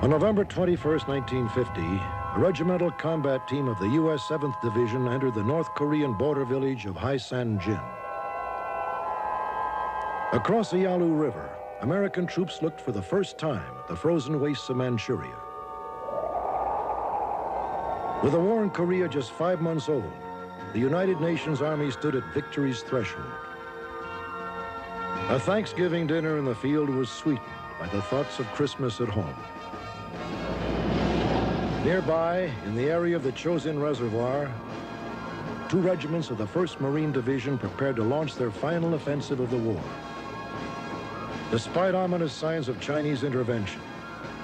On November 21st, 1950, a regimental combat team of the U.S. 7th Division entered the North Korean border village of Haisanjin. Across the Yalu River, American troops looked for the first time at the frozen wastes of Manchuria. With the war in Korea just 5 months old, the United Nations Army stood at victory's threshold. A Thanksgiving dinner in the field was sweetened by the thoughts of Christmas at home. Nearby, in the area of the Chosin Reservoir, 2 regiments of the 1st Marine Division prepared to launch their final offensive of the war. Despite ominous signs of Chinese intervention,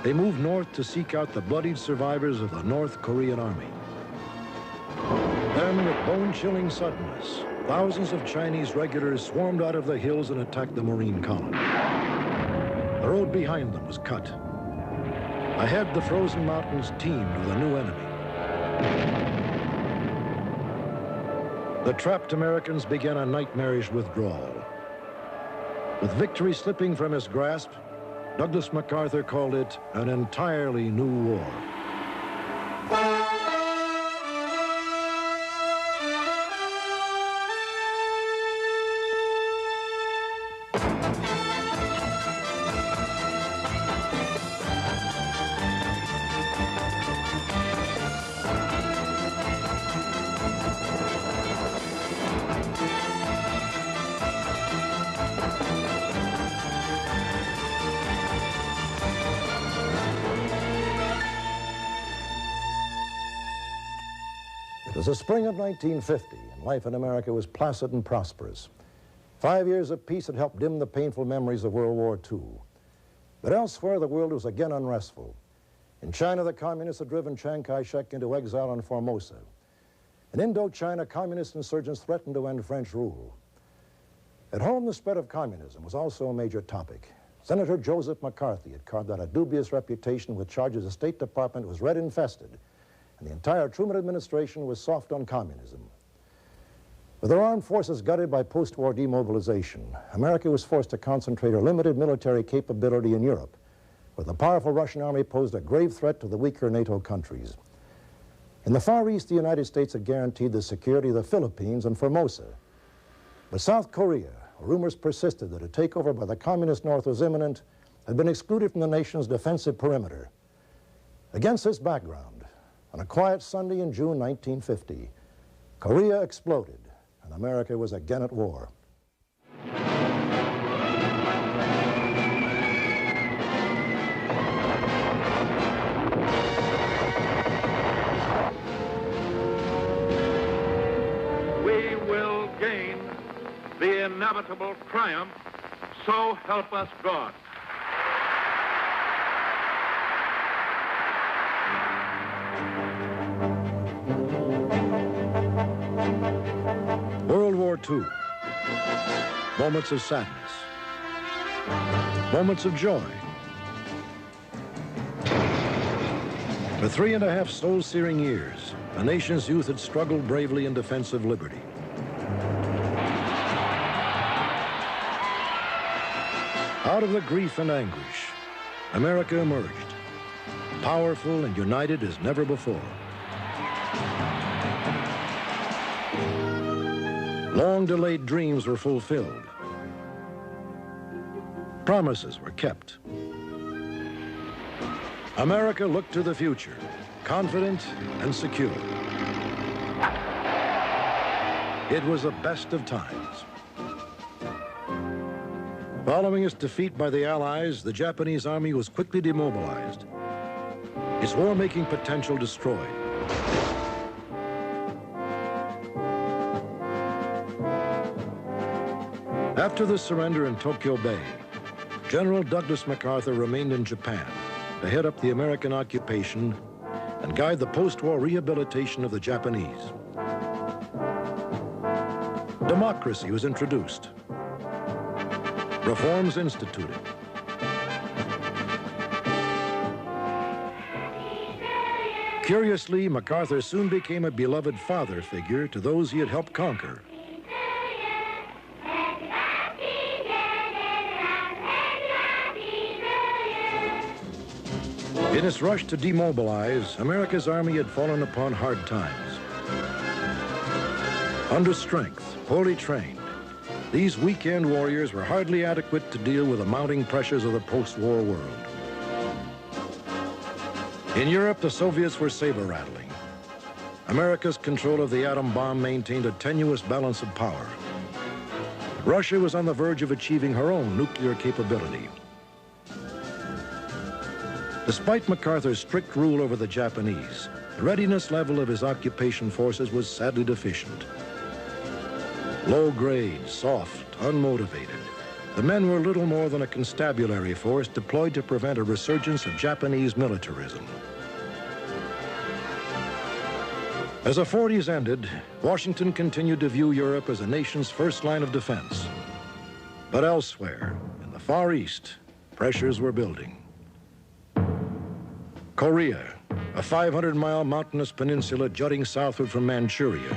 they moved north to seek out the bloodied survivors of the North Korean Army. Then, with bone-chilling suddenness, thousands of Chinese regulars swarmed out of the hills and attacked the Marine column. The road behind them was cut. Ahead, the frozen mountains teemed with a new enemy. The trapped Americans began a nightmarish withdrawal. With victory slipping from his grasp, Douglas MacArthur called it an entirely new war. It was the spring of 1950, and life in America was placid and prosperous. 5 years of peace had helped dim the painful memories of World War II. But elsewhere, the world was again unrestful. In China, the communists had driven Chiang Kai-shek into exile on Formosa. In Indochina, communist insurgents threatened to end French rule. At home, the spread of communism was also a major topic. Senator Joseph McCarthy had carved out a dubious reputation with charges the State Department was red-infested, and the entire Truman administration was soft on communism. With their armed forces gutted by post-war demobilization, America was forced to concentrate her limited military capability in Europe, where the powerful Russian army posed a grave threat to the weaker NATO countries. In the Far East, the United States had guaranteed the security of the Philippines and Formosa. But South Korea, where rumors persisted that a takeover by the communist North was imminent, had been excluded from the nation's defensive perimeter. Against this background, on a quiet Sunday in June 1950, Korea exploded, and America was again at war. We will gain the inevitable triumph, so help us God. World War II. Moments of sadness. Moments of joy. For 3.5 soul-searing years, a nation's youth had struggled bravely in defense of liberty. Out of the grief and anguish, America emerged, powerful and united as never before. Long-delayed dreams were fulfilled. Promises were kept. America looked to the future, confident and secure. It was the best of times. Following its defeat by the Allies, the Japanese army was quickly demobilized, its war-making potential destroyed. After the surrender in Tokyo Bay, General Douglas MacArthur remained in Japan to head up the American occupation and guide the post-war rehabilitation of the Japanese. Democracy was introduced. Reforms instituted. Curiously, MacArthur soon became a beloved father figure to those he had helped conquer. In its rush to demobilize, America's army had fallen upon hard times. Under strength, poorly trained, these weekend warriors were hardly adequate to deal with the mounting pressures of the post-war world. In Europe, the Soviets were saber-rattling. America's control of the atom bomb maintained a tenuous balance of power. Russia was on the verge of achieving her own nuclear capability. Despite MacArthur's strict rule over the Japanese, the readiness level of his occupation forces was sadly deficient. Low-grade, soft, unmotivated, the men were little more than a constabulary force deployed to prevent a resurgence of Japanese militarism. As the 40s ended, Washington continued to view Europe as a nation's first line of defense. But elsewhere, in the Far East, pressures were building. Korea, a 500-mile mountainous peninsula jutting southward from Manchuria,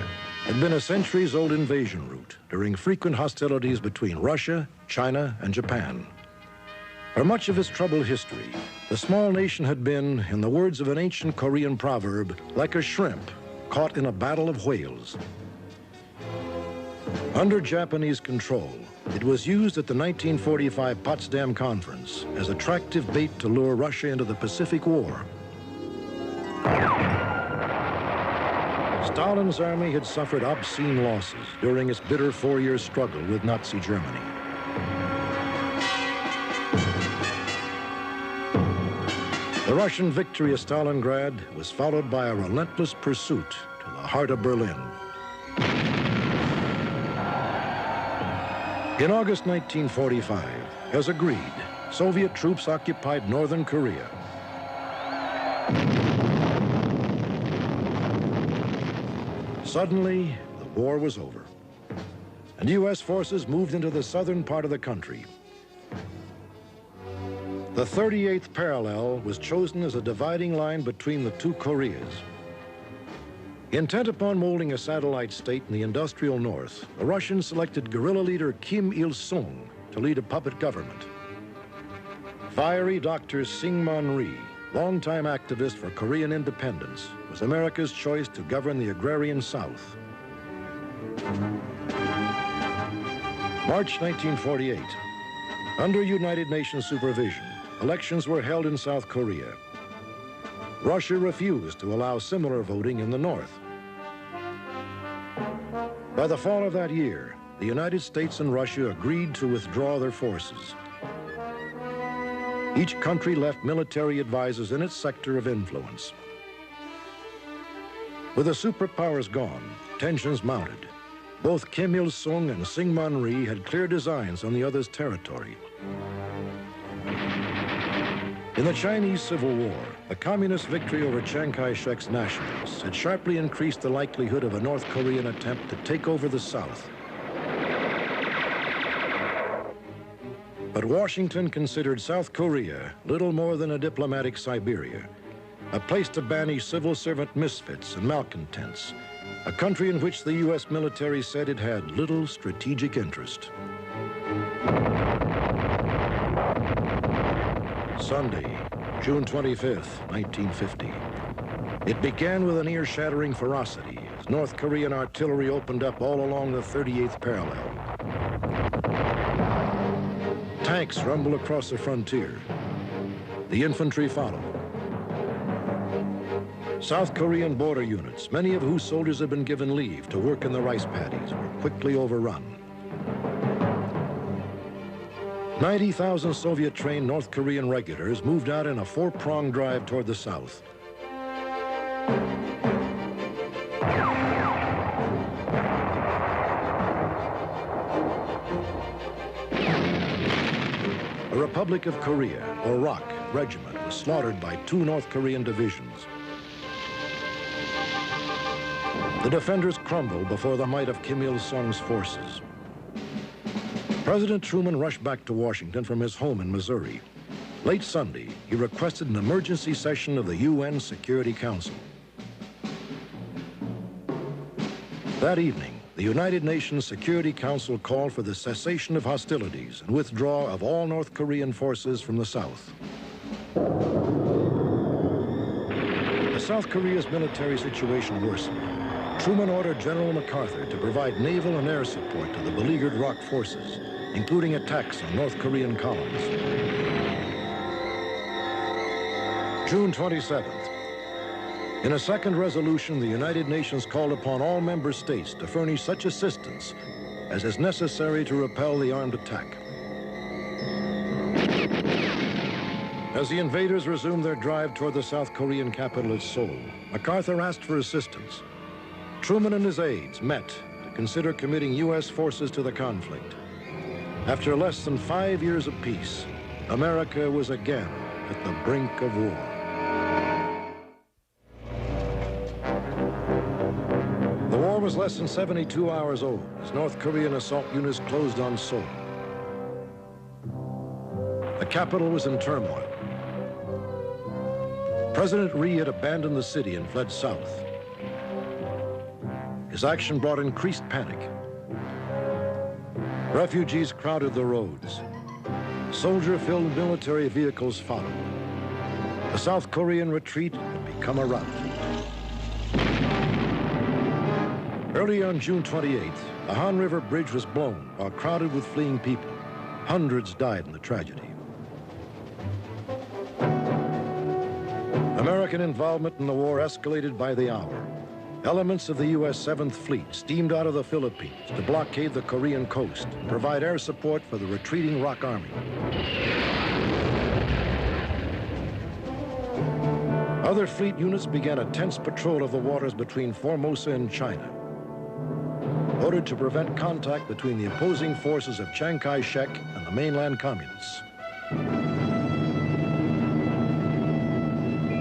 had been a centuries-old invasion route during frequent hostilities between Russia, China, and Japan. For much of its troubled history, the small nation had been, in the words of an ancient Korean proverb, like a shrimp caught in a battle of whales. Under Japanese control, it was used at the 1945 Potsdam Conference as attractive bait to lure Russia into the Pacific War. Stalin's army had suffered obscene losses during its bitter four-year struggle with Nazi Germany. The Russian victory at Stalingrad was followed by a relentless pursuit to the heart of Berlin. In August 1945, as agreed, Soviet troops occupied northern Korea. Suddenly, the war was over, and U.S. forces moved into the southern part of the country. The 38th parallel was chosen as a dividing line between the two Koreas. Intent upon molding a satellite state in the industrial north, the Russians selected guerrilla leader Kim Il-sung to lead a puppet government. Fiery Dr. Syngman Rhee, longtime activist for Korean independence, was America's choice to govern the agrarian South. March 1948. Under United Nations supervision, elections were held in South Korea. Russia refused to allow similar voting in the north. By the fall of that year, the United States and Russia agreed to withdraw their forces. Each country left military advisors in its sector of influence. With the superpowers gone, tensions mounted. Both Kim Il-sung and Syngman Rhee had clear designs on the other's territory. In the Chinese Civil War, the communist victory over Chiang Kai-shek's nationalists had sharply increased the likelihood of a North Korean attempt to take over the South. But Washington considered South Korea little more than a diplomatic Siberia, a place to banish civil servant misfits and malcontents, a country in which the U.S. military said it had little strategic interest. Sunday, June 25th, 1950. It began with an ear-shattering ferocity as North Korean artillery opened up all along the 38th parallel. Tanks rumble across the frontier. The infantry follow. South Korean border units, many of whose soldiers had been given leave to work in the rice paddies, were quickly overrun. 90,000 Soviet-trained North Korean regulars moved out in a four-pronged drive toward the south. The Republic of Korea, or ROK, regiment was slaughtered by 2 North Korean divisions. The defenders crumbled before the might of Kim Il-sung's forces. President Truman rushed back to Washington from his home in Missouri. Late Sunday, he requested an emergency session of the UN Security Council. That evening, the United Nations Security Council called for the cessation of hostilities and withdrawal of all North Korean forces from the South. South Korea's military situation worsened, Truman ordered General MacArthur to provide naval and air support to the beleaguered ROK forces, including attacks on North Korean columns. June 27th. In a second resolution, the United Nations called upon all member states to furnish such assistance as is necessary to repel the armed attack. As the invaders resumed their drive toward the South Korean capital at Seoul, MacArthur asked for assistance. Truman and his aides met to consider committing U.S. forces to the conflict. After less than 5 years of peace, America was again at the brink of war. The war was less than 72 hours old as North Korean assault units closed on Seoul. The capital was in turmoil. President Reda had abandoned the city and fled south. His action brought increased panic. Refugees crowded the roads. Soldier-filled military vehicles followed. The South Korean retreat had become a rout. Early on June 28th, the Han River Bridge was blown while crowded with fleeing people. Hundreds died in the tragedy. American involvement in the war escalated by the hour. Elements of the U.S. 7th Fleet steamed out of the Philippines to blockade the Korean coast and provide air support for the retreating ROK Army. Other fleet units began a tense patrol of the waters between Formosa and China, ordered to prevent contact between the opposing forces of Chiang Kai-shek and the mainland communists.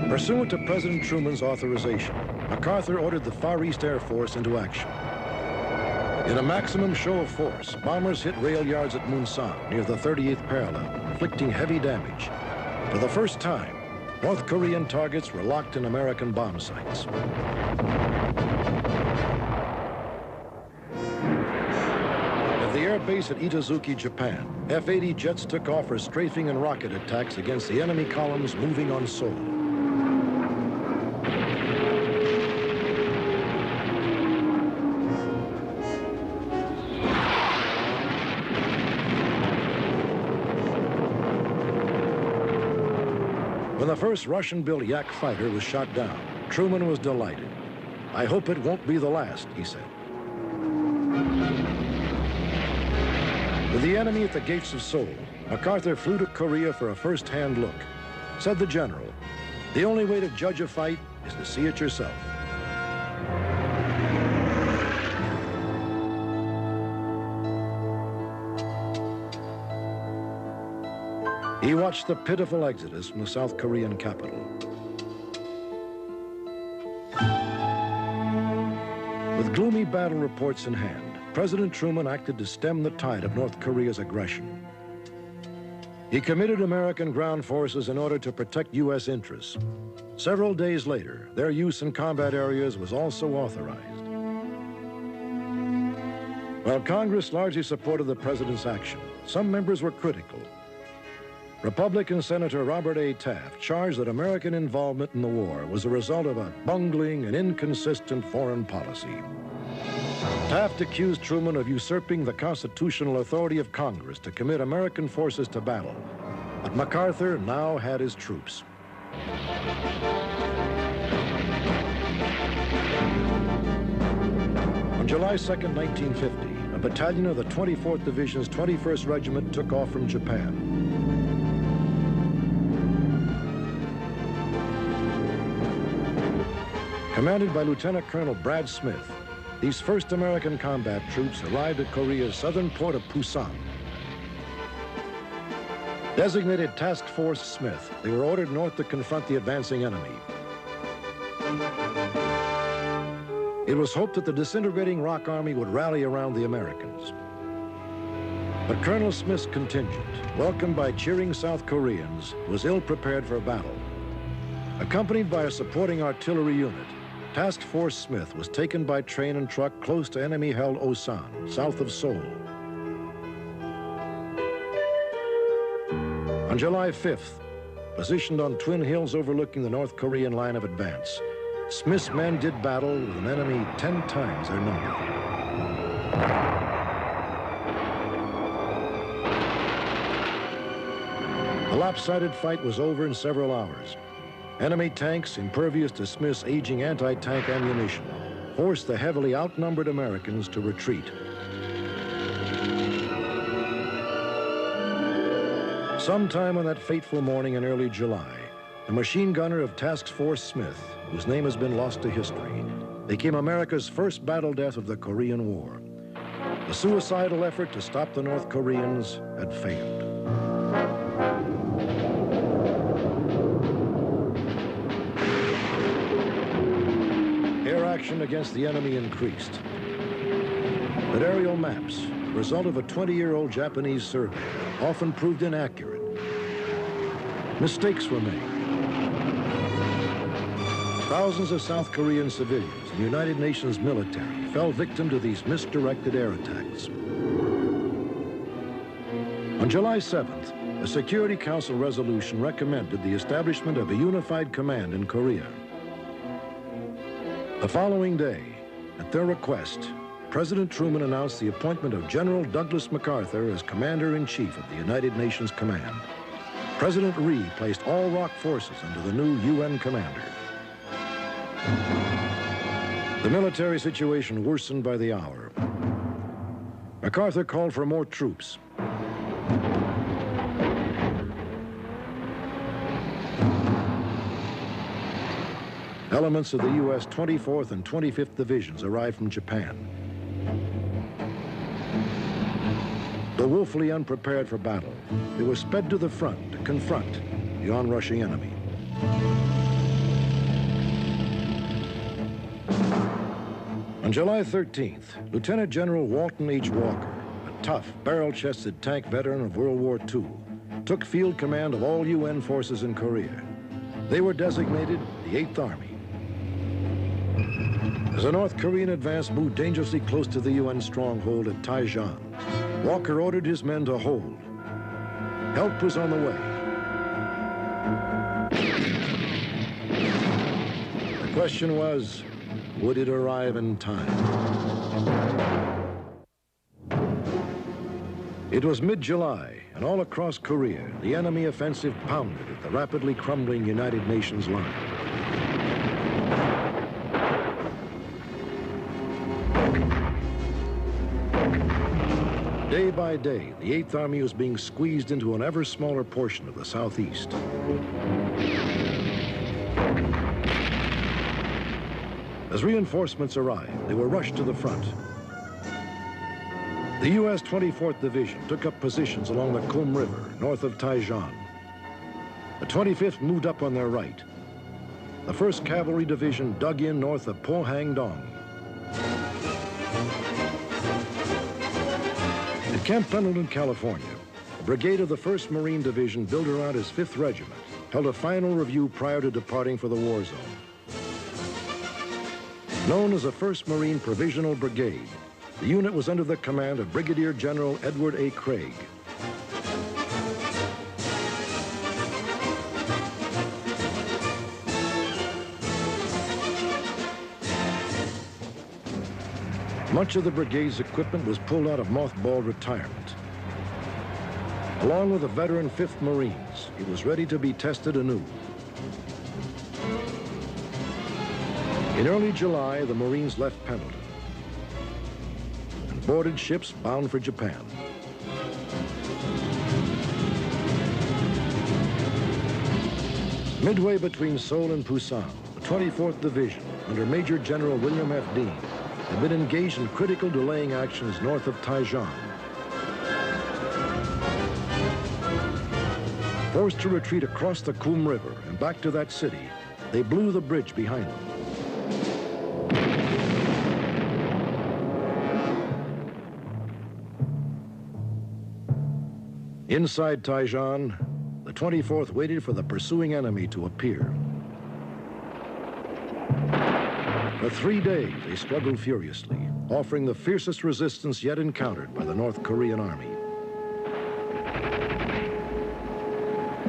Pursuant to President Truman's authorization, MacArthur ordered the Far East Air Force into action. In a maximum show of force, bombers hit rail yards at Munsan near the 38th parallel, inflicting heavy damage. For the first time, North Korean targets were locked in American bomb sites. At the air base at Itazuki, Japan, F-80 jets took off for strafing and rocket attacks against the enemy columns moving on Seoul. When the first Russian-built Yak fighter was shot down, Truman was delighted. "I hope it won't be the last," he said. With the enemy at the gates of Seoul, MacArthur flew to Korea for a first-hand look. Said the general, "The only way to judge a fight is to see it yourself." He watched the pitiful exodus from the South Korean capital. With gloomy battle reports in hand, President Truman acted to stem the tide of North Korea's aggression. He committed American ground forces in order to protect U.S. interests. Several days later, their use in combat areas was also authorized. While Congress largely supported the president's action, some members were critical. Republican Senator Robert A. Taft charged that American involvement in the war was a result of a bungling and inconsistent foreign policy. Taft accused Truman of usurping the constitutional authority of Congress to commit American forces to battle, but MacArthur now had his troops. On July 2nd, 1950, a battalion of the 24th Division's 21st Regiment took off from Japan. Commanded by Lieutenant Colonel Brad Smith, these first American combat troops arrived at Korea's southern port of Pusan. Designated Task Force Smith, they were ordered north to confront the advancing enemy. It was hoped that the disintegrating ROK Army would rally around the Americans. But Colonel Smith's contingent, welcomed by cheering South Koreans, was ill-prepared for battle. Accompanied by a supporting artillery unit, Task Force Smith was taken by train and truck close to enemy-held Osan, south of Seoul. On July 5th, positioned on twin hills overlooking the North Korean line of advance, Smith's men did battle with an enemy 10 times their number. The lopsided fight was over in several hours. Enemy tanks, impervious to Smith's aging anti-tank ammunition, forced the heavily outnumbered Americans to retreat. Sometime on that fateful morning in early July, the machine gunner of Task Force Smith, whose name has been lost to history, became America's first battle death of the Korean War. The suicidal effort to stop the North Koreans had failed. Air action against the enemy increased. But aerial maps, the result of a 20-year-old Japanese survey, often proved inaccurate. Mistakes were made. Thousands of South Korean civilians and United Nations military fell victim to these misdirected air attacks. On July 7th, a Security Council resolution recommended the establishment of a unified command in Korea. The following day, at their request, President Truman announced the appointment of General Douglas MacArthur as Commander-in-Chief of the United Nations Command. President Reda placed all ROK forces under the new UN commander. The military situation worsened by the hour. MacArthur called for more troops. Elements of the U.S. 24th and 25th Divisions arrived from Japan. Though woefully unprepared for battle, they were sped to the front to confront the onrushing enemy. On July 13th, Lieutenant General Walton H. Walker, a tough, barrel-chested tank veteran of World War II, took field command of all UN forces in Korea. They were designated the 8th Army. As the North Korean advance moved dangerously close to the UN stronghold at Taizhan, Walker ordered his men to hold. Help was on the way. The question was, would it arrive in time? It was mid-July, and all across Korea, the enemy offensive pounded at the rapidly crumbling United Nations line. Day by day, the 8th Army was being squeezed into an ever smaller portion of the southeast. As reinforcements arrived, they were rushed to the front. The U.S. 24th Division took up positions along the Kum River, north of Taizhan. The 25th moved up on their right. The 1st Cavalry Division dug in north of Pohang-dong. At Camp Pendleton, California, a brigade of the 1st Marine Division built around his 5th Regiment held a final review prior to departing for the war zone. Known as the 1st Marine Provisional Brigade, the unit was under the command of Brigadier General Edward A. Craig. Much of the brigade's equipment was pulled out of mothballed retirement. Along with the veteran 5th Marines, it was ready to be tested anew. In early July, the Marines left Pendleton and boarded ships bound for Japan. Midway between Seoul and Busan, the 24th Division, under Major General William F. Dean, had been engaged in critical delaying actions north of Taizhan. Forced to retreat across the Kum River and back to that city, they blew the bridge behind them. Inside Taizhan, the 24th waited for the pursuing enemy to appear. For 3 days, they struggled furiously, offering the fiercest resistance yet encountered by the North Korean army.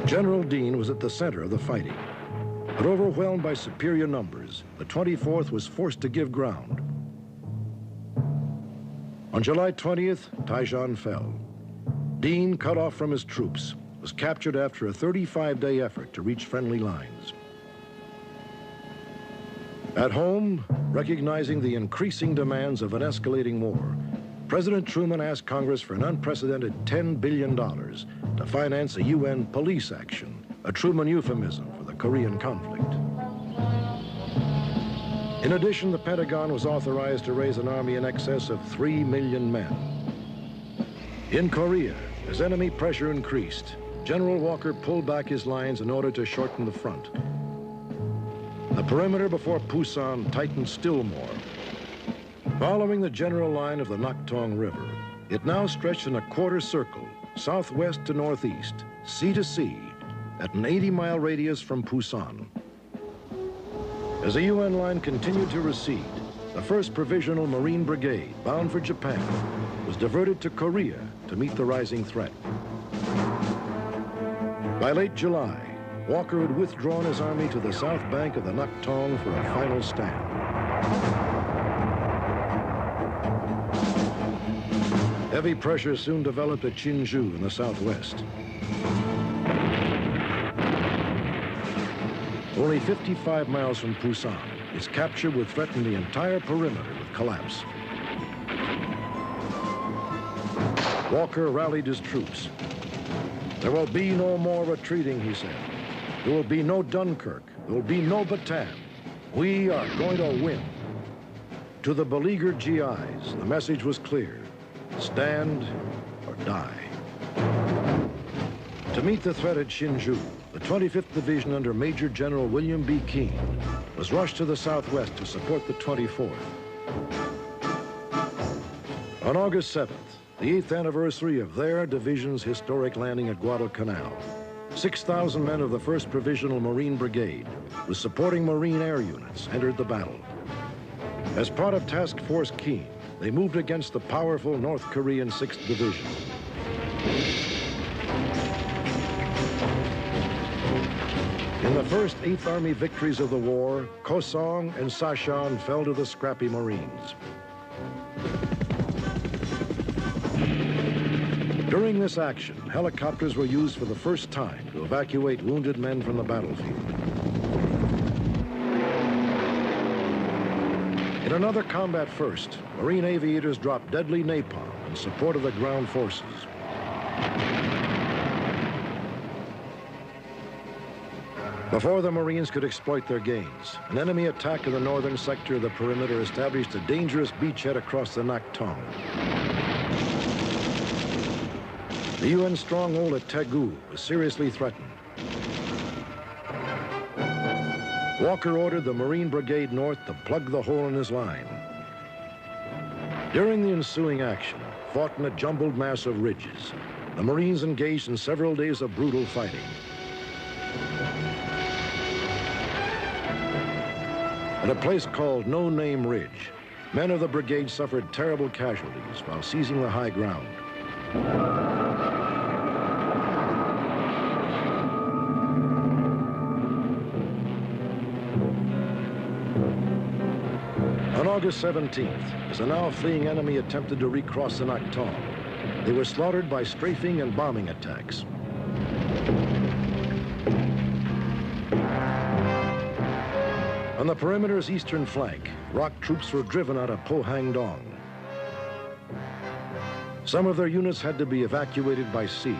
General Dean was at the center of the fighting. But overwhelmed by superior numbers, the 24th was forced to give ground. On July 20th, Taijan fell. Dean, cut off from his troops, was captured after a 35-day effort to reach friendly lines. At home, recognizing the increasing demands of an escalating war, President Truman asked Congress for an unprecedented $10 billion to finance a UN police action, a Truman euphemism for the Korean conflict. In addition, the Pentagon was authorized to raise an army in excess of 3 million men. In Korea, as enemy pressure increased, General Walker pulled back his lines in order to shorten the front. The perimeter before Pusan tightened still more. Following the general line of the Naktong River, it now stretched in a quarter circle, southwest to northeast, sea to sea, at an 80-mile radius from Pusan. As the UN line continued to recede, the 1st Provisional Marine Brigade, bound for Japan, was diverted to Korea to meet the rising threat. By late July, Walker had withdrawn his army to the south bank of the Naktong for a final stand. Heavy pressure soon developed at Chinju in the southwest. Only 55 miles from Pusan, its capture would threaten the entire perimeter with collapse. Walker rallied his troops. "There will be no more retreating," he said. "There will be no Dunkirk. There will be no Bataan. We are going to win." To the beleaguered GIs, the message was clear: stand or die. To meet the threat at Chinju, the 25th Division under Major General William B. Keane was rushed to the southwest to support the 24th. On August 7th, the 8th anniversary of their division's historic landing at Guadalcanal, 6,000 men of the 1st Provisional Marine Brigade, with supporting Marine air units, entered the battle. As part of Task Force Keane, they moved against the powerful North Korean 6th Division. In the first 8th Army victories of the war, Kosong and Sashan fell to the scrappy Marines. During this action, helicopters were used for the first time to evacuate wounded men from the battlefield. In another combat first, Marine aviators dropped deadly napalm in support of the ground forces. Before the Marines could exploit their gains, an enemy attack in the northern sector of the perimeter established a dangerous beachhead across the Naktong. The UN stronghold at Taegu was seriously threatened. Walker ordered the Marine Brigade North to plug the hole in his line. During the ensuing action, fought in a jumbled mass of ridges, the Marines engaged in several days of brutal fighting. At a place called No Name Ridge, men of the brigade suffered terrible casualties while seizing the high ground. On August 17th, as a now fleeing enemy attempted to recross the Naktong, they were slaughtered by strafing and bombing attacks. On the perimeter's eastern flank, ROK troops were driven out of Pohang-dong. Some of their units had to be evacuated by sea.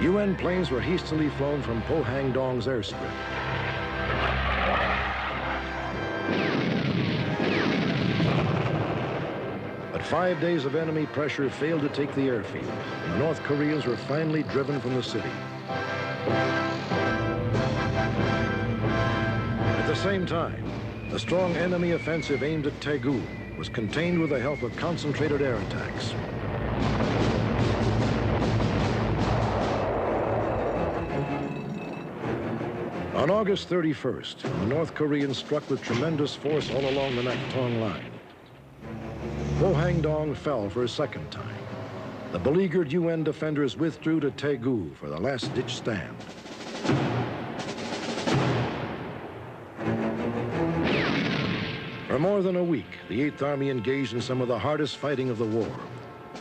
UN planes were hastily flown from Pohang-dong's airstrip. But 5 days of enemy pressure failed to take the airfield, and the North Koreans were finally driven from the city. At the same time, the strong enemy offensive aimed at Taegu was contained with the help of concentrated air attacks. On August 31st, the North Koreans struck with tremendous force all along the Naktong line. Pohang-dong fell for a second time. the beleaguered UN defenders withdrew to Taegu for the last-ditch stand. For more than a week, the 8th Army engaged in some of the hardest fighting of the war.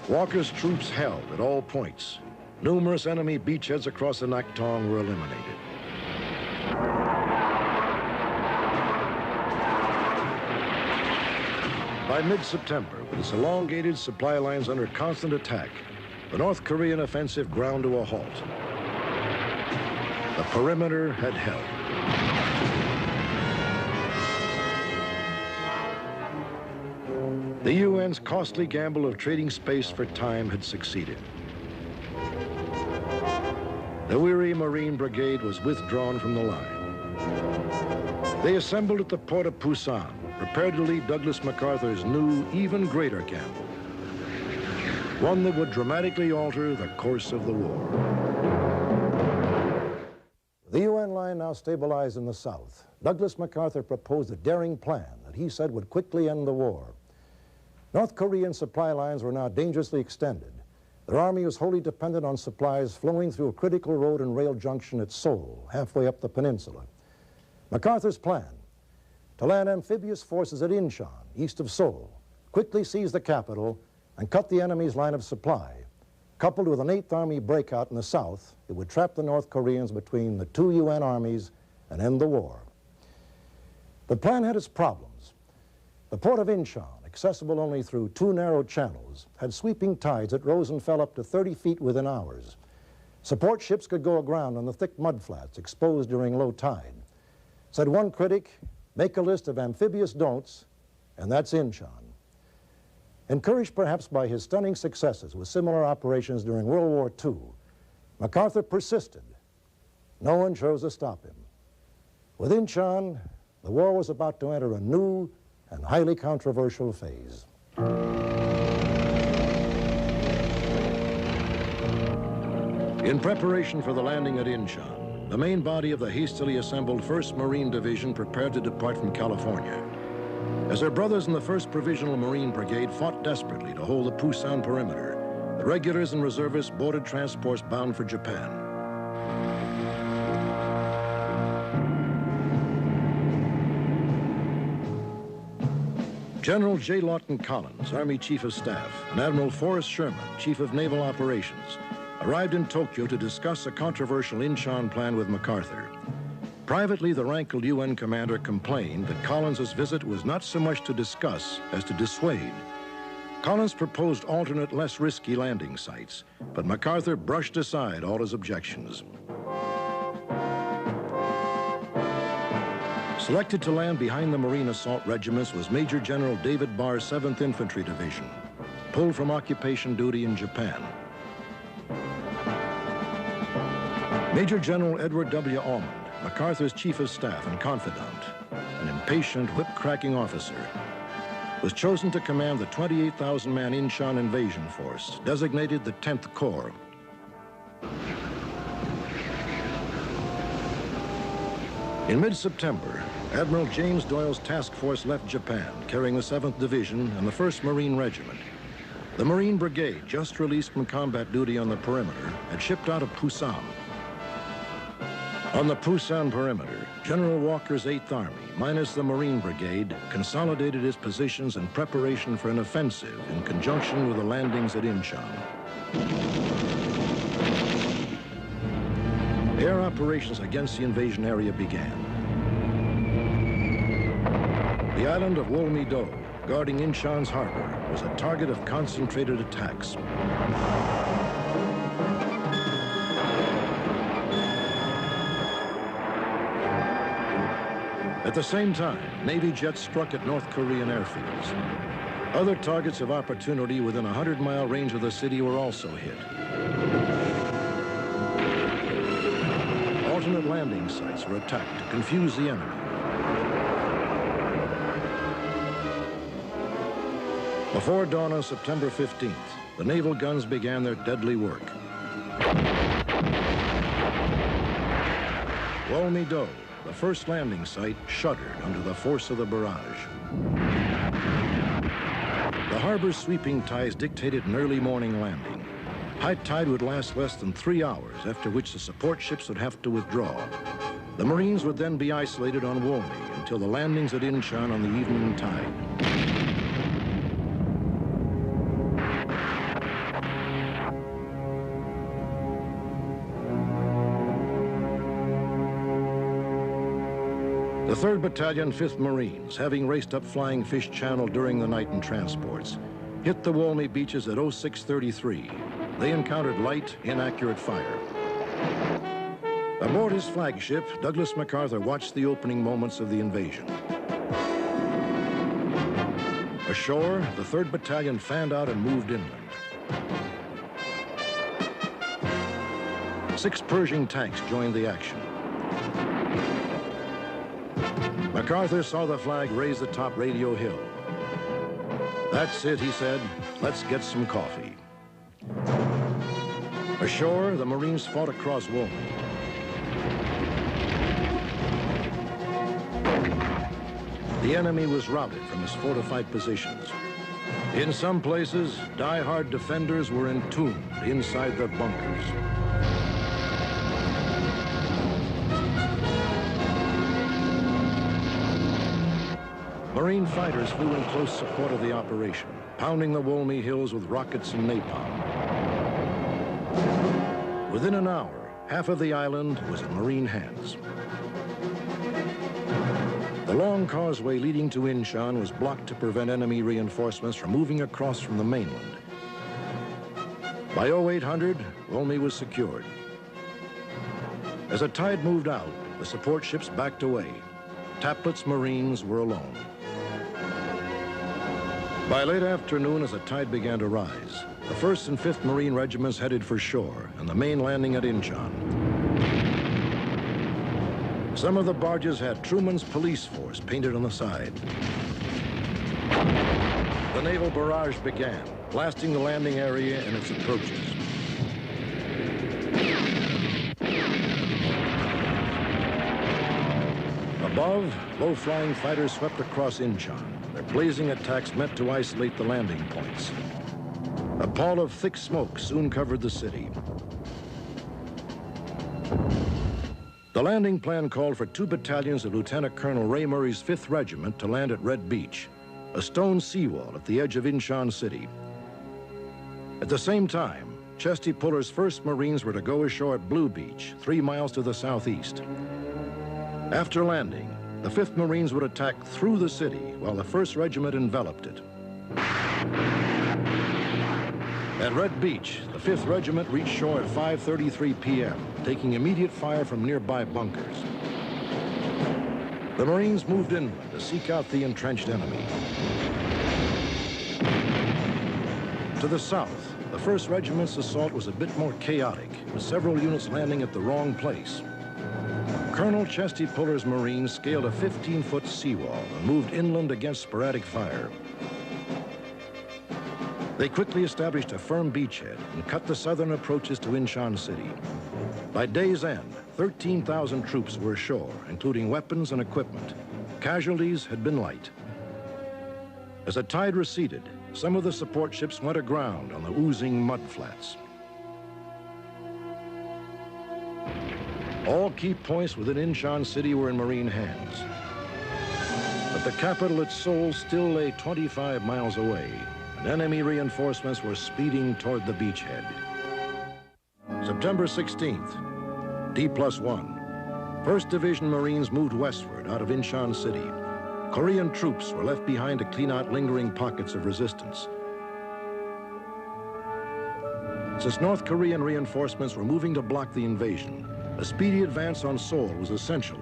Walker's troops held at all points. Numerous enemy beachheads across the Nakhtong were eliminated. By mid-September, with its elongated supply lines under constant attack, the North Korean offensive ground to a halt. The perimeter had held. The UN's costly gamble of trading space for time had succeeded. The weary Marine Brigade was withdrawn from the line. They assembled at the port of Pusan, prepared to lead Douglas MacArthur's new, even greater gamble. One that would dramatically alter the course of the war. The UN line now stabilized in the south. Douglas MacArthur proposed a daring plan that he said would quickly end the war. North Korean supply lines were now dangerously extended. Their army was wholly dependent on supplies flowing through a critical road and rail junction at Seoul, halfway up the peninsula. MacArthur's plan: to land amphibious forces at Incheon, east of Seoul, quickly seize the capital, and cut the enemy's line of supply. Coupled with an 8th Army breakout in the south, it would trap the North Koreans between the two UN armies and end the war. The plan had its problems. The port of Incheon, accessible only through 2 narrow channels, had sweeping tides that rose and fell up to 30 feet within hours. Support ships could go aground on the thick mudflats exposed during low tide. Said one critic, make a list of amphibious don'ts, and that's Incheon. Encouraged perhaps by his stunning successes with similar operations during World War II, MacArthur persisted. No one chose to stop him. With Incheon, the war was about to enter a new and highly controversial phase. In preparation for the landing at Incheon, the main body of the hastily assembled 1st Marine Division prepared to depart from California. As their brothers in the 1st Provisional Marine Brigade fought desperately to hold the Pusan perimeter, the regulars and reservists boarded transports bound for Japan. General J. Lawton Collins, Army Chief of Staff, and Admiral Forrest Sherman, Chief of Naval Operations, arrived in Tokyo to discuss a controversial Incheon plan with MacArthur. Privately, the rankled UN commander complained that Collins' visit was not so much to discuss as to dissuade. Collins proposed alternate, less risky landing sites, but MacArthur brushed aside all his objections. Selected to land behind the Marine assault regiments was Major General David Barr's 7th Infantry Division, pulled from occupation duty in Japan. Major General Edward W. Almond, MacArthur's Chief of Staff and confidant, an impatient, whip-cracking officer, was chosen to command the 28,000-man Incheon invasion force, designated the 10th Corps. In mid-September, Admiral James Doyle's task force left Japan, carrying the 7th Division and the 1st Marine Regiment. The Marine Brigade, just released from combat duty on the perimeter, had shipped out of Pusan. On the Pusan perimeter, General Walker's 8th Army, minus the Marine Brigade, consolidated its positions in preparation for an offensive in conjunction with the landings at Incheon. Air operations against the invasion area began. The island of Wolmi-do, guarding Incheon's harbor, was a target of concentrated attacks. At the same time, Navy jets struck at North Korean airfields. Other targets of opportunity within a 100-mile range of the city were also hit. Alternate landing sites were attacked to confuse the enemy. Before dawn on September 15th, the naval guns began their deadly work. Wolmi-do, the first landing site, shuddered under the force of the barrage. The harbor's sweeping tides dictated an early morning landing. High tide would last less than 3 hours, after which the support ships would have to withdraw. The Marines would then be isolated on Wolmey until the landings at Incheon on the evening tide. The 3rd Battalion, 5th Marines, having raced up Flying Fish Channel during the night in transports, hit the Wolmey beaches at 06:33. They encountered light, inaccurate fire. Aboard his flagship, Douglas MacArthur watched the opening moments of the invasion. Ashore, the 3rd Battalion fanned out and moved inland. 6 Pershing tanks joined the action. MacArthur saw the flag raise the top radio hill. "That's it," he said. "Let's get some coffee." Ashore, the Marines fought across Wolmey. The enemy was routed from his fortified positions. In some places, die-hard defenders were entombed inside their bunkers. Marine fighters flew in close support of the operation, pounding the Wolmey hills with rockets and napalm. Within an hour, half of the island was in Marine hands. The long causeway leading to Incheon was blocked to prevent enemy reinforcements from moving across from the mainland. By 0800, Wolmey was secured. As the tide moved out, the support ships backed away. Taplett's Marines were alone. By late afternoon, as the tide began to rise, the 1st and 5th Marine Regiments headed for shore and the main landing at Incheon. Some of the barges had Truman's police force painted on the side. The naval barrage began, blasting the landing area and its approaches. Above, low-flying fighters swept across Incheon. Their blazing attacks meant to isolate the landing points. A pall of thick smoke soon covered the city. The landing plan called for 2 battalions of Lieutenant Colonel Ray Murray's 5th Regiment to land at Red Beach, a stone seawall at the edge of Incheon City. At the same time, Chesty Puller's 1st Marines were to go ashore at Blue Beach, 3 miles to the southeast. After landing, the 5th Marines would attack through the city while the 1st Regiment enveloped it. At Red Beach, the 5th Regiment reached shore at 5:33 p.m., taking immediate fire from nearby bunkers. The Marines moved inland to seek out the entrenched enemy. To the south, the 1st Regiment's assault was a bit more chaotic, with several units landing at the wrong place. Colonel Chesty Puller's Marines scaled a 15-foot seawall and moved inland against sporadic fire. They quickly established a firm beachhead and cut the southern approaches to Incheon City. By day's end, 13,000 troops were ashore, including weapons and equipment. Casualties had been light. As the tide receded, some of the support ships went aground on the oozing mud flats. All key points within Incheon City were in Marine hands. But the capital at Seoul still lay 25 miles away, and enemy reinforcements were speeding toward the beachhead. September 16th, D+1. 1st Division Marines moved westward out of Incheon City. Korean troops were left behind to clean out lingering pockets of resistance. Since North Korean reinforcements were moving to block the invasion, a speedy advance on Seoul was essential.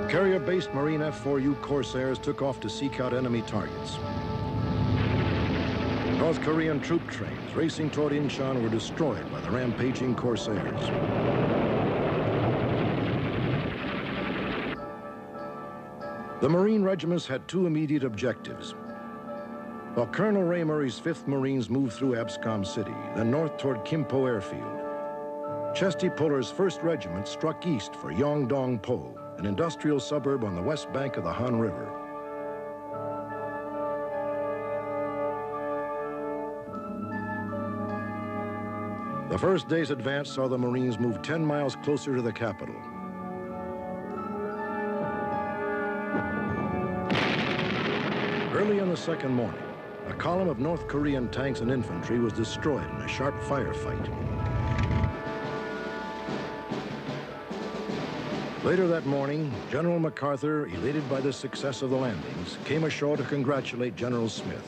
Carrier-based Marine F-4U Corsairs took off to seek out enemy targets. North Korean troop trains racing toward Incheon were destroyed by the rampaging Corsairs. The Marine regiments had 2 immediate objectives. While Colonel Ray Murray's 5th Marines moved through Abscom City, then north toward Kimpo Airfield, Chesty Puller's 1st Regiment struck east for Yongdong-po, an industrial suburb on the west bank of the Han River. The first day's advance saw the Marines move 10 miles closer to the capital. Early on the second morning, a column of North Korean tanks and infantry was destroyed in a sharp firefight. Later that morning, General MacArthur, elated by the success of the landings, came ashore to congratulate General Smith.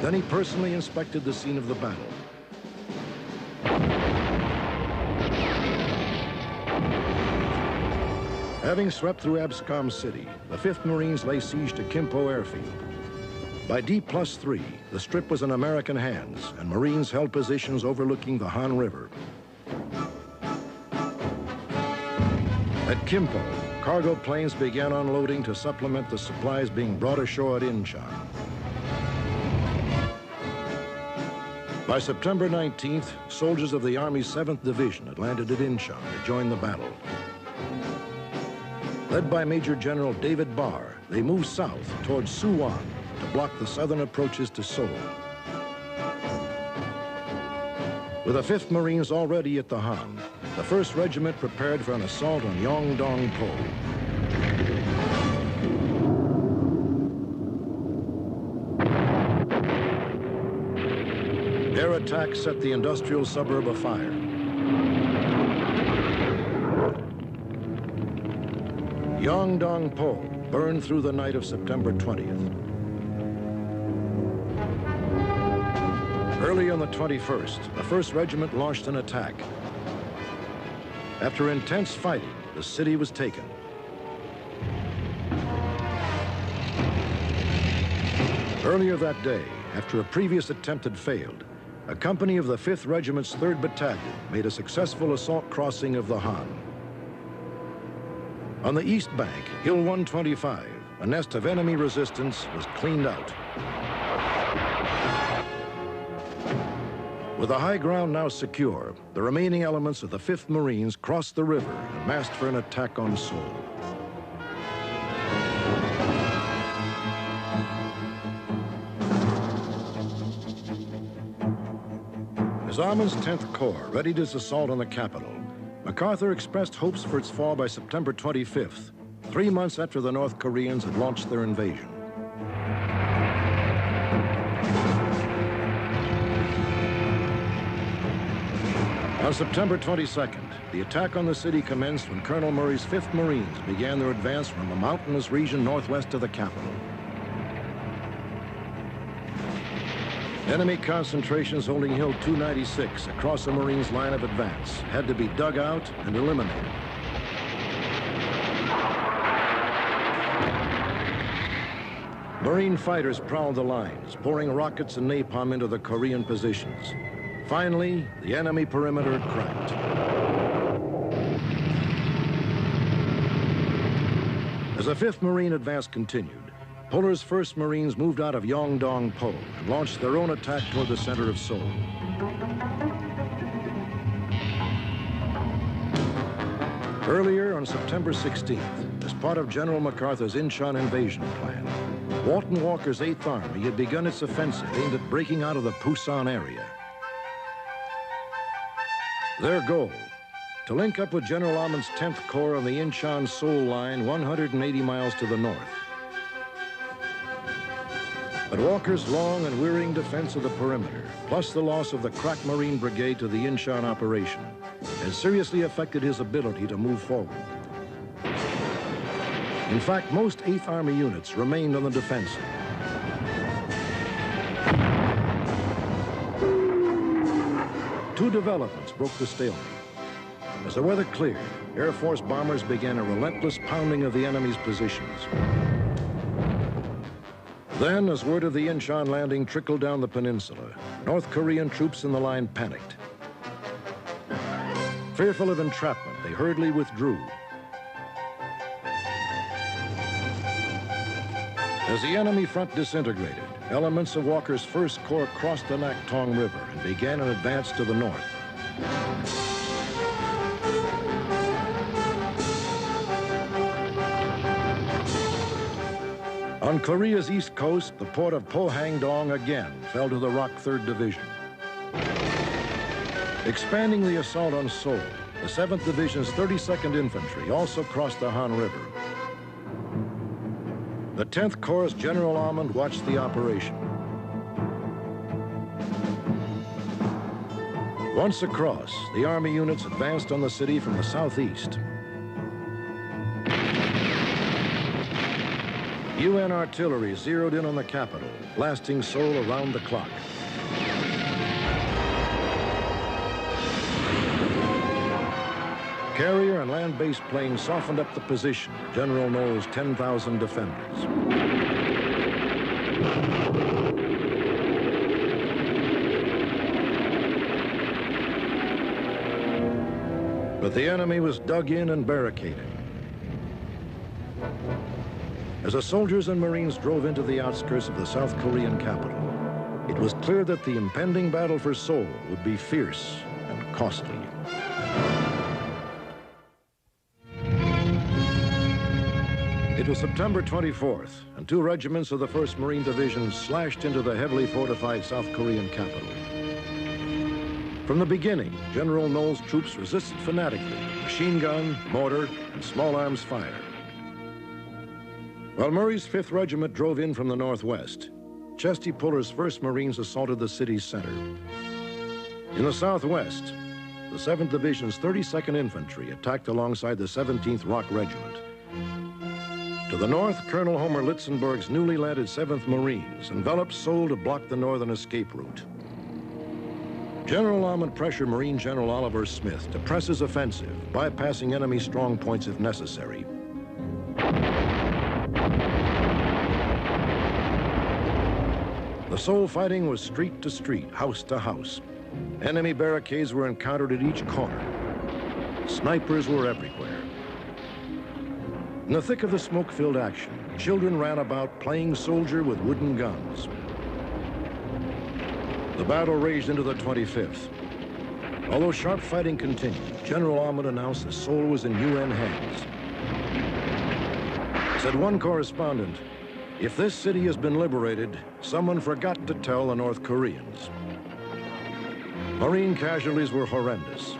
Then he personally inspected the scene of the battle. Having swept through Abscom City, the 5th Marines lay siege to Kimpo Airfield. By D+3, the strip was in American hands, and Marines held positions overlooking the Han River. At Kimpo, cargo planes began unloading to supplement the supplies being brought ashore at Incheon. By September 19th, soldiers of the Army's 7th Division had landed at Incheon to join the battle. Led by Major General David Barr, they moved south towards Suwon to block the southern approaches to Seoul. With the 5th Marines already at the Han, the 1st Regiment prepared for an assault on Yeongdong-po. Air attack set the industrial suburb afire. Yeongdong-po burned through the night of September 20th. Early on the 21st, the 1st Regiment launched an attack. After intense fighting, the city was taken. Earlier that day, after a previous attempt had failed, a company of the 5th Regiment's 3rd Battalion made a successful assault crossing of the Han. On the east bank, Hill 125, a nest of enemy resistance was cleaned out. With the high ground now secure, the remaining elements of the 5th Marines crossed the river and massed for an attack on Seoul. As Armin's 10th Corps readied its assault on the capital, MacArthur expressed hopes for its fall by September 25th, 3 months after the North Koreans had launched their invasion. On September 22nd, the attack on the city commenced when Colonel Murray's 5th Marines began their advance from a mountainous region northwest of the capital. Enemy concentrations holding Hill 296 across the Marines' line of advance had to be dug out and eliminated. Marine fighters prowled the lines, pouring rockets and napalm into the Korean positions. Finally, the enemy perimeter cracked. As the 5th Marine advance continued, Puller's 1st Marines moved out of Yeongdong-po and launched their own attack toward the center of Seoul. Earlier on September 16th, as part of General MacArthur's Incheon invasion plan, Walton Walker's 8th Army had begun its offensive aimed at breaking out of the Pusan area. Their goal, to link up with General Armin's 10th Corps on the Incheon-Seoul line 180 miles to the north. But Walker's long and wearying defense of the perimeter, plus the loss of the crack Marine Brigade to the Incheon operation, has seriously affected his ability to move forward. In fact, most 8th Army units remained on the defensive. Two developments broke the stalemate. As the weather cleared, Air Force bombers began a relentless pounding of the enemy's positions. Then, as word of the Incheon landing trickled down the peninsula, North Korean troops in the line panicked. Fearful of entrapment, they hurriedly withdrew. As the enemy front disintegrated, elements of Walker's 1st Corps crossed the Naktong River and began an advance to the north. On Korea's east coast, the port of Pohangdong again fell to the ROK 3rd Division. Expanding the assault on Seoul, the 7th Division's 32nd Infantry also crossed the Han River. The 10th Corps' General Almond watched the operation. Once across, the Army units advanced on the city from the southeast. UN artillery zeroed in on the capital, blasting Seoul around the clock. Carrier and land-based planes softened up the position. General Knowles' 10,000 defenders. But the enemy was dug in and barricaded. As the soldiers and Marines drove into the outskirts of the South Korean capital, it was clear that the impending battle for Seoul would be fierce and costly. It was September 24th, and 2 regiments of the 1st Marine Division slashed into the heavily fortified South Korean capital. From the beginning, General Knowles' troops resisted fanatically, machine gun, mortar, and small arms fire. While Murray's 5th Regiment drove in from the northwest, Chesty Puller's 1st Marines assaulted the city's center. In the southwest, the 7th Division's 32nd Infantry attacked alongside the 17th Rock Regiment. To the north, Colonel Homer Litzenberg's newly landed 7th Marines enveloped Seoul to block the northern escape route. General Almond pressured Marine General Oliver Smith to press his offensive, bypassing enemy strong points if necessary. The Seoul fighting was street to street, house to house. Enemy barricades were encountered at each corner. Snipers were everywhere. In the thick of the smoke-filled action, children ran about playing soldier with wooden guns. The battle raged into the 25th. Although sharp fighting continued, General Almond announced that Seoul was in UN hands. Said one correspondent, "If this city has been liberated, someone forgot to tell the North Koreans." Marine casualties were horrendous.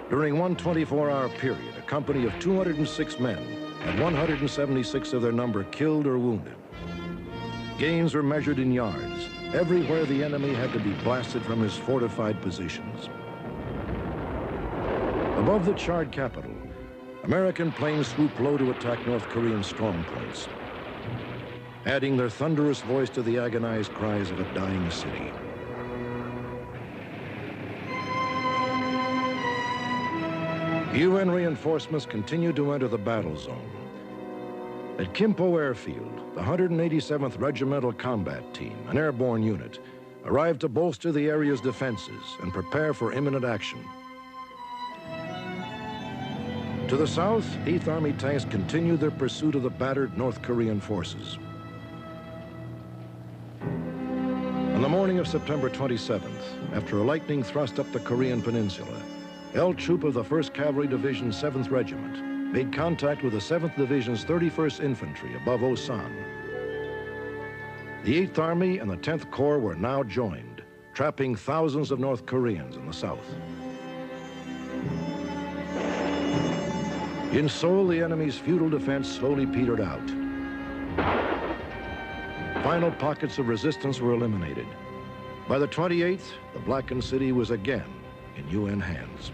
During one 24-hour period, a company of 206 men had 176 of their number killed or wounded. Gains were measured in yards. Everywhere the enemy had to be blasted from his fortified positions. Above the charred capital, American planes swooped low to attack North Korean strongpoints, adding their thunderous voice to the agonized cries of a dying city. UN reinforcements continued to enter the battle zone. At Kimpo Airfield, the 187th Regimental Combat Team, an airborne unit, arrived to bolster the area's defenses and prepare for imminent action. To the south, 8th Army tanks continued their pursuit of the battered North Korean forces. On the morning of September 27th, after a lightning thrust up the Korean peninsula, L Troop of the 1st Cavalry Division 7th Regiment made contact with the 7th Division's 31st Infantry above Osan. The 8th Army and the 10th Corps were now joined, trapping thousands of North Koreans in the south. In Seoul, the enemy's futile defense slowly petered out. Final pockets of resistance were eliminated. By the 28th, the blackened city was again in UN hands.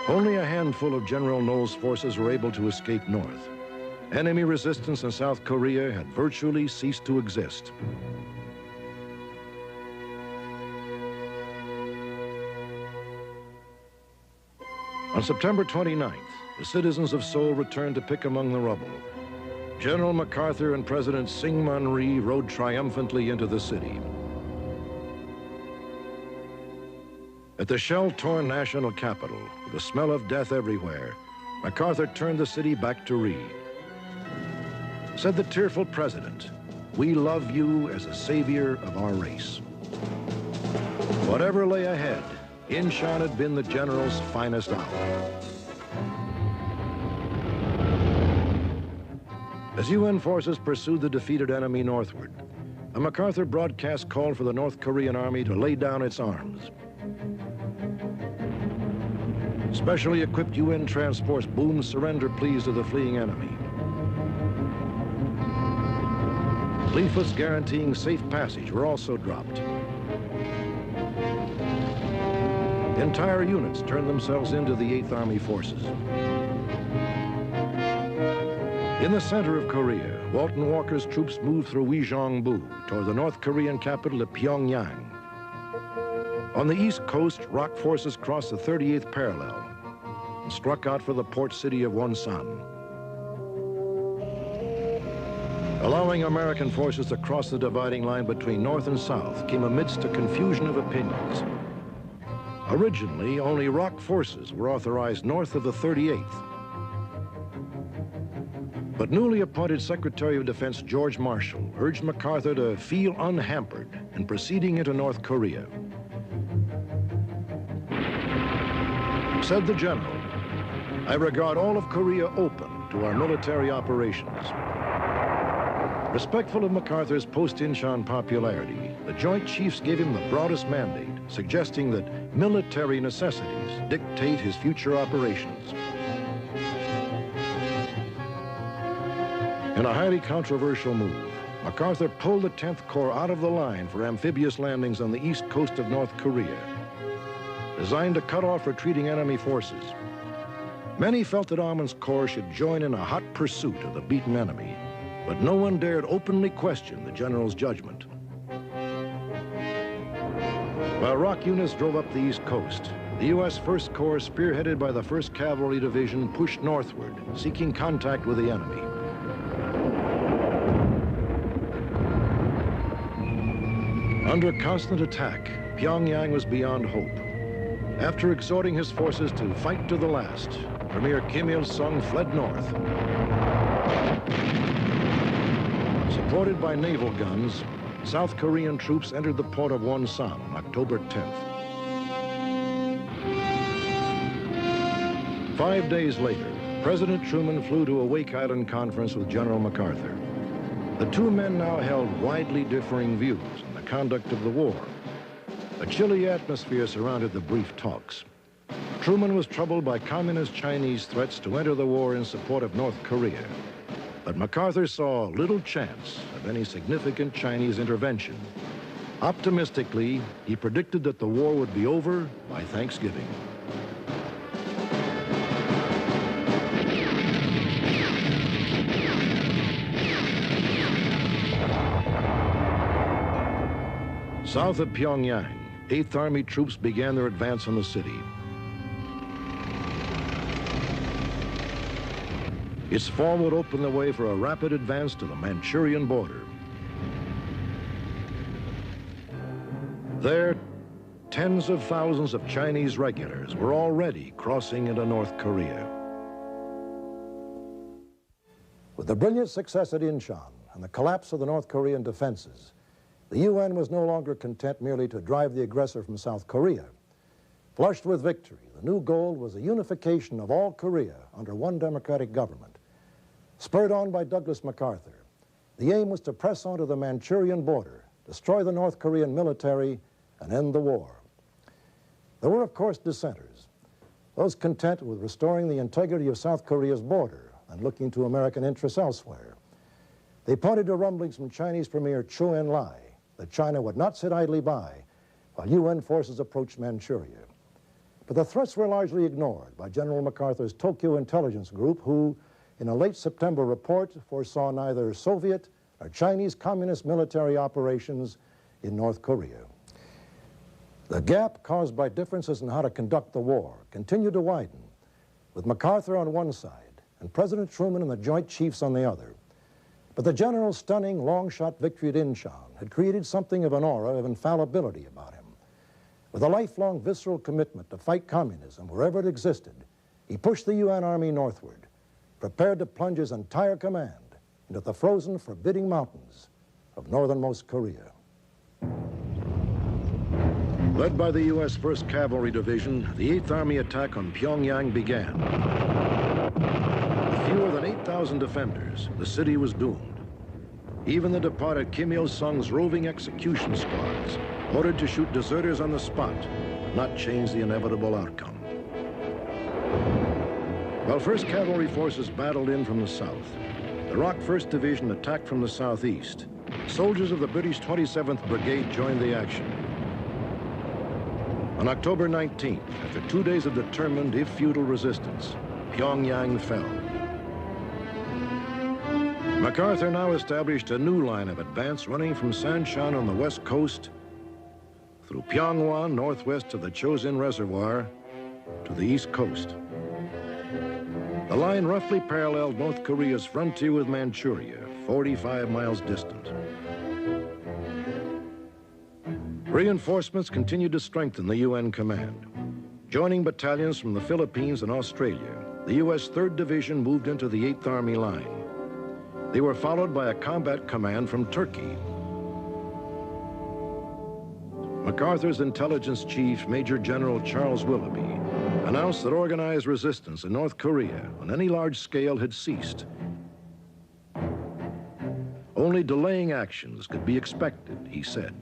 Only a handful of General Knowles' forces were able to escape north. Enemy resistance in South Korea had virtually ceased to exist. On September 29th, the citizens of Seoul returned to pick among the rubble. General MacArthur and President Syngman Rhee rode triumphantly into the city. At the shell-torn national capital, with the smell of death everywhere, MacArthur turned the city back to Rhee. Said the tearful president, "We love you as a savior of our race." Whatever lay ahead, Incheon had been the general's finest hour. As UN forces pursued the defeated enemy northward, a MacArthur broadcast called for the North Korean army to lay down its arms. Specially equipped UN transports boomed surrender pleas to the fleeing enemy. Leaflets guaranteeing safe passage were also dropped. Entire units turned themselves into the 8th Army forces. In the center of Korea, Walton Walker's troops moved through Uijeongbu toward the North Korean capital of Pyongyang. On the east coast, ROK forces crossed the 38th parallel and struck out for the port city of Wonsan. Allowing American forces to cross the dividing line between North and South came amidst a confusion of opinions. Originally, only ROK forces were authorized north of the 38th. But newly appointed Secretary of Defense George Marshall urged MacArthur to feel unhampered in proceeding into North Korea. Said the general, "I regard all of Korea open to our military operations." Respectful of MacArthur's post-Incheon popularity, the Joint Chiefs gave him the broadest mandate, suggesting that military necessities dictate his future operations. In a highly controversial move, MacArthur pulled the 10th Corps out of the line for amphibious landings on the east coast of North Korea, designed to cut off retreating enemy forces. Many felt that Amund's Corps should join in a hot pursuit of the beaten enemy, but no one dared openly question the general's judgment. While ROK units drove up the east coast, the U.S. 1st Corps, spearheaded by the 1st Cavalry Division, pushed northward, seeking contact with the enemy. Under constant attack, Pyongyang was beyond hope. After exhorting his forces to fight to the last, Premier Kim Il-sung fled north. Supported by naval guns, South Korean troops entered the port of Wonsan on October 10th. 5 days later, President Truman flew to a Wake Island conference with General MacArthur. The two men now held widely differing views on the conduct of the war. A chilly atmosphere surrounded the brief talks. Truman was troubled by communist Chinese threats to enter the war in support of North Korea. But MacArthur saw little chance of any significant Chinese intervention. Optimistically, he predicted that the war would be over by Thanksgiving. South of Pyongyang, 8th Army troops began their advance on the city. Its fall would open the way for a rapid advance to the Manchurian border. There, tens of thousands of Chinese regulars were already crossing into North Korea. With the brilliant success at Incheon and the collapse of the North Korean defenses, the UN was no longer content merely to drive the aggressor from South Korea. Flushed with victory, the new goal was the unification of all Korea under one democratic government. Spurred on by Douglas MacArthur, the aim was to press on to the Manchurian border, destroy the North Korean military, and end the war. There were, of course, dissenters, those content with restoring the integrity of South Korea's border and looking to American interests elsewhere. They pointed to rumblings from Chinese Premier Chou En-lai that China would not sit idly by while UN forces approached Manchuria. But the threats were largely ignored by General MacArthur's Tokyo Intelligence Group, who, in a late September report, foresaw neither Soviet or Chinese communist military operations in North Korea. The gap caused by differences in how to conduct the war continued to widen, with MacArthur on one side and President Truman and the Joint Chiefs on the other. But the general's stunning, long-shot victory at Incheon had created something of an aura of infallibility about him. With a lifelong visceral commitment to fight communism wherever it existed, he pushed the UN Army northward, prepared to plunge his entire command into the frozen, forbidding mountains of northernmost Korea. Led by the U.S. 1st Cavalry Division, the 8th Army attack on Pyongyang began. With fewer than 8,000 defenders, the city was doomed. Even the departed Kim Il-sung's roving execution squads, ordered to shoot deserters on the spot, not change the inevitable outcome. While 1st Cavalry forces battled in from the south, the Rock 1st Division attacked from the southeast. Soldiers of the British 27th Brigade joined the action. On October 19th, after 2 days of determined, if futile resistance, Pyongyang fell. MacArthur now established a new line of advance running from Sanshan on the west coast through Pyongyang northwest of the Chosin Reservoir to the east coast. The line roughly paralleled North Korea's frontier with Manchuria, 45 miles distant. Reinforcements continued to strengthen the UN command. Joining battalions from the Philippines and Australia, the U.S. 3rd Division moved into the 8th Army line. They were followed by a combat command from Turkey. MacArthur's intelligence chief, Major General Charles Willoughby, announced that organized resistance in North Korea on any large scale had ceased. Only delaying actions could be expected, he said.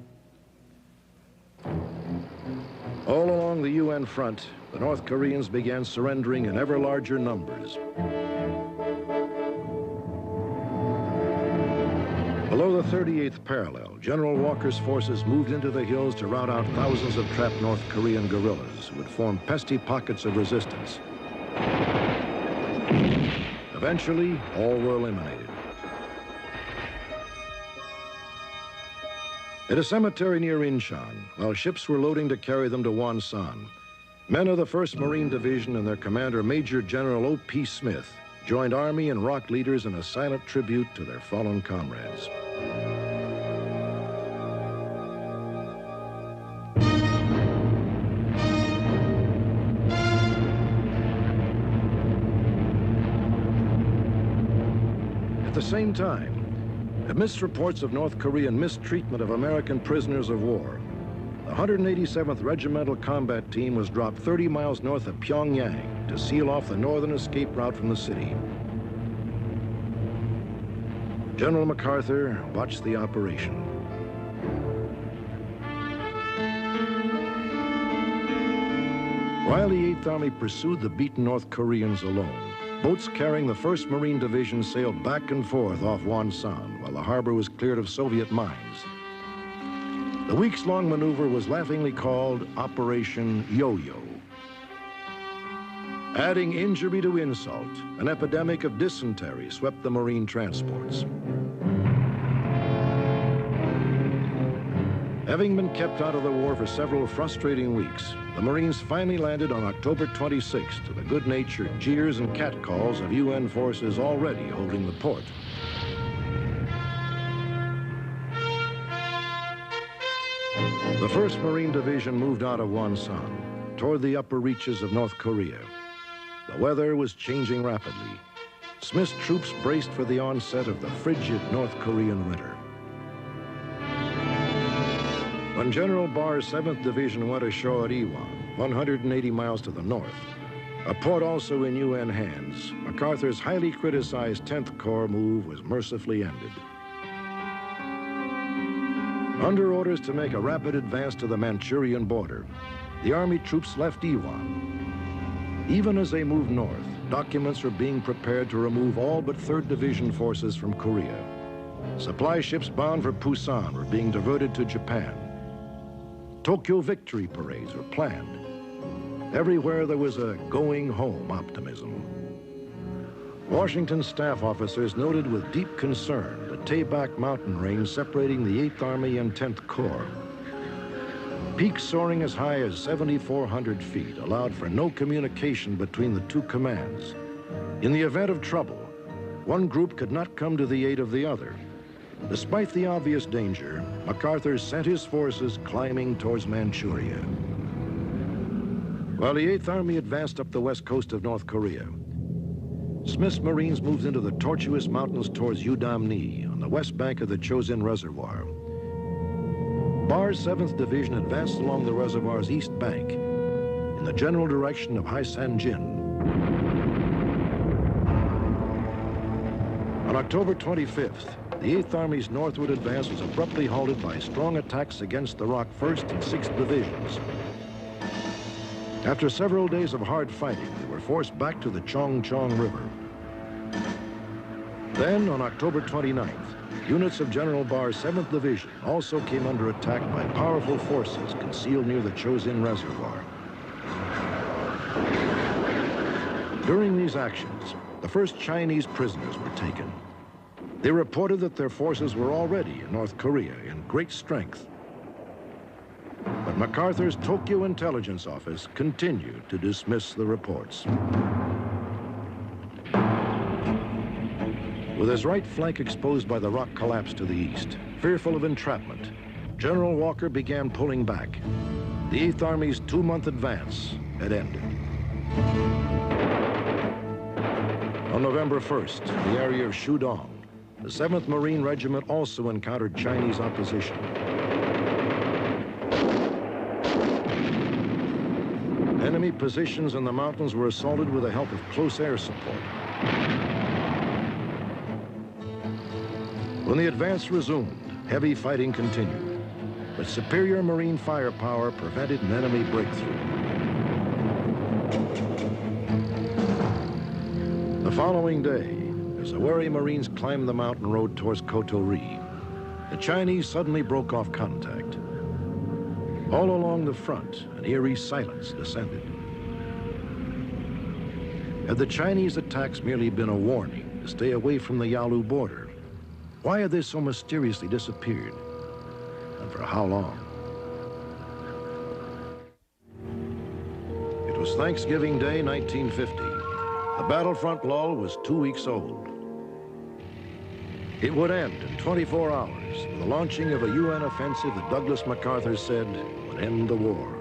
All along the UN front, the North Koreans began surrendering in ever larger numbers. Below the 38th parallel, General Walker's forces moved into the hills to rout out thousands of trapped North Korean guerrillas who would form pesky pockets of resistance. Eventually, all were eliminated. At a cemetery near Incheon, while ships were loading to carry them to Wonsan, men of the 1st Marine Division and their commander, Major General O.P. Smith, joined Army and ROC leaders in a silent tribute to their fallen comrades. At the same time, amidst reports of North Korean mistreatment of American prisoners of war, the 187th Regimental Combat Team was dropped 30 miles north of Pyongyang to seal off the northern escape route from the city. General MacArthur watched the operation. While the 8th Army pursued the beaten North Koreans alone, boats carrying the 1st Marine Division sailed back and forth off Wonsan while the harbor was cleared of Soviet mines. The weeks-long maneuver was laughingly called Operation Yo-Yo. Adding injury to insult, an epidemic of dysentery swept the Marine transports. Having been kept out of the war for several frustrating weeks, the Marines finally landed on October 26th to the good-natured jeers and catcalls of UN forces already holding the port. The 1st Marine Division moved out of Wonsan toward the upper reaches of North Korea. The weather was changing rapidly. Smith's troops braced for the onset of the frigid North Korean winter. When General Barr's 7th Division went ashore at Iwan, 180 miles to the north, a port also in UN hands, MacArthur's highly criticized 10th Corps move was mercifully ended. Under orders to make a rapid advance to the Manchurian border, the Army troops left Iwan. Even as they moved north, documents were being prepared to remove all but 3rd Division forces from Korea. Supply ships bound for Busan were being diverted to Japan. Tokyo victory parades were planned. Everywhere there was a going home optimism. Washington staff officers noted with deep concern the Taebaek mountain range separating the 8th Army and 10th Corps. Peaks soaring as high as 7,400 feet allowed for no communication between the two commands. In the event of trouble, one group could not come to the aid of the other. Despite the obvious danger, MacArthur sent his forces climbing towards Manchuria. While the 8th Army advanced up the west coast of North Korea, Smith's Marines moved into the tortuous mountains towards Udamni on the west bank of the Chosin Reservoir. Barr's 7th Division advanced along the reservoir's east bank in the general direction of Haisanjin. On October 25th, the 8th Army's northward advance was abruptly halted by strong attacks against the Rock 1st and 6th Divisions. After several days of hard fighting, they were forced back to the Chong River. Then, on October 29th, units of General Barr's 7th Division also came under attack by powerful forces concealed near the Chosin Reservoir. During these actions, the first Chinese prisoners were taken. They reported that their forces were already in North Korea in great strength. But MacArthur's Tokyo Intelligence Office continued to dismiss the reports. With his right flank exposed by the rock collapse to the east, fearful of entrapment, General Walker began pulling back. The 8th Army's 2-month advance had ended. On November 1st, in the area of Shudong, the 7th Marine Regiment also encountered Chinese opposition. Enemy positions in the mountains were assaulted with the help of close air support. When the advance resumed, heavy fighting continued, but superior Marine firepower prevented an enemy breakthrough. The following day, as the wary Marines climbed the mountain road towards Kotori, the Chinese suddenly broke off contact. All along the front, an eerie silence descended. Had the Chinese attacks merely been a warning to stay away from the Yalu border? Why had they so mysteriously disappeared? And for how long? It was Thanksgiving Day, 1950. The battlefront lull was 2 weeks old. It would end in 24 hours with the launching of a UN offensive that Douglas MacArthur said would end the war.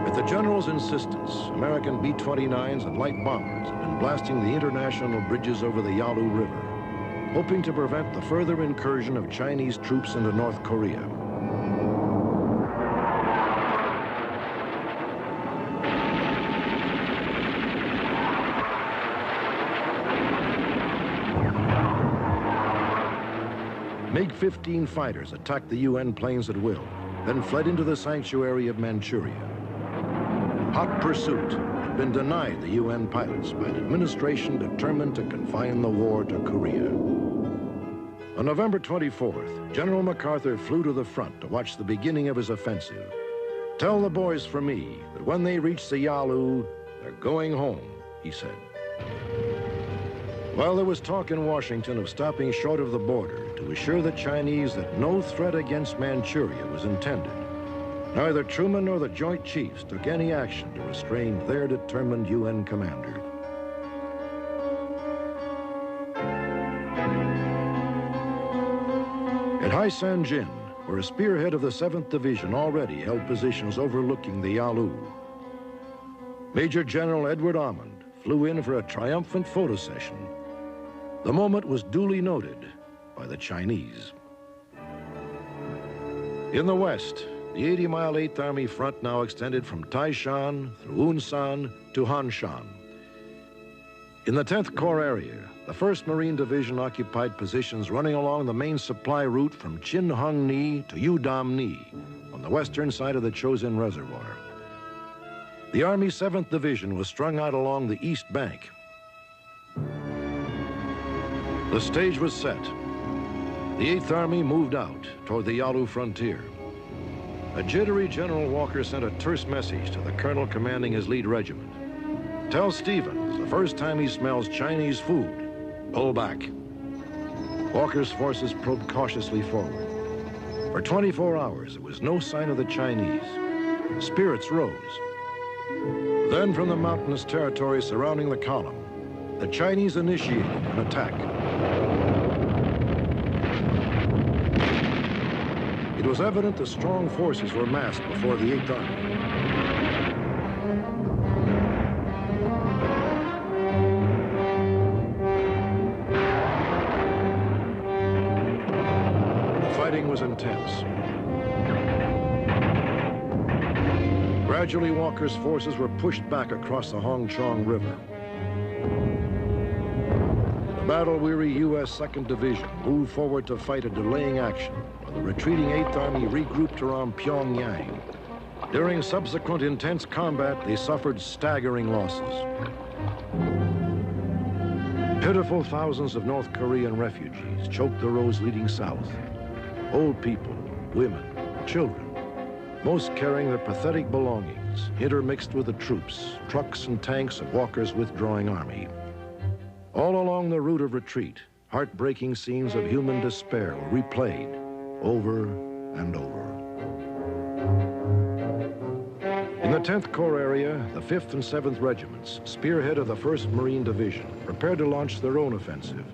At the general's insistence, American B-29s and light bombers had been blasting the international bridges over the Yalu River, hoping to prevent the further incursion of Chinese troops into North Korea. MiG-15 fighters attacked the UN planes at will, then fled into the sanctuary of Manchuria. Hot pursuit had been denied the UN pilots by an administration determined to confine the war to Korea. On November 24th, General MacArthur flew to the front to watch the beginning of his offensive. "Tell the boys for me that when they reach the Yalu, they're going home," he said. While there was talk in Washington of stopping short of the border to assure the Chinese that no threat against Manchuria was intended, neither Truman nor the Joint Chiefs took any action to restrain their determined UN commander. At Haisanjin, where a spearhead of the 7th Division already held positions overlooking the Yalu, Major General Edward Almond flew in for a triumphant photo session. The moment was duly noted by the Chinese. In the west, the 80-mile 8th Army front now extended from Taishan through Unsan to Hanshan. In the 10th Corps area, the 1st Marine Division occupied positions running along the main supply route from Chinhung-ni to Udam-ni on the western side of the Chosin Reservoir. The Army's 7th Division was strung out along the east bank. The stage was set. The 8th Army moved out toward the Yalu frontier. A jittery General Walker sent a terse message to the colonel commanding his lead regiment. "Tell Stevens the first time he smells Chinese food, pull back." Walker's forces probed cautiously forward. For 24 hours, there was no sign of the Chinese. Spirits rose. Then from the mountainous territory surrounding the column, the Chinese initiated an attack. It was evident the strong forces were massed before the 8th Army. The fighting was intense. Gradually, Walker's forces were pushed back across the Hongchong River. The battle-weary U.S. 2nd Division moved forward to fight a delaying action, while the retreating 8th Army regrouped around Pyongyang. During subsequent intense combat, they suffered staggering losses. Pitiful thousands of North Korean refugees choked the roads leading south. Old people, women, children, most carrying their pathetic belongings, intermixed with the troops, trucks and tanks of Walker's withdrawing army. All along the route of retreat, heartbreaking scenes of human despair were replayed over and over. In the 10th Corps area, the 5th and 7th Regiments, spearhead of the 1st Marine Division, prepared to launch their own offensive.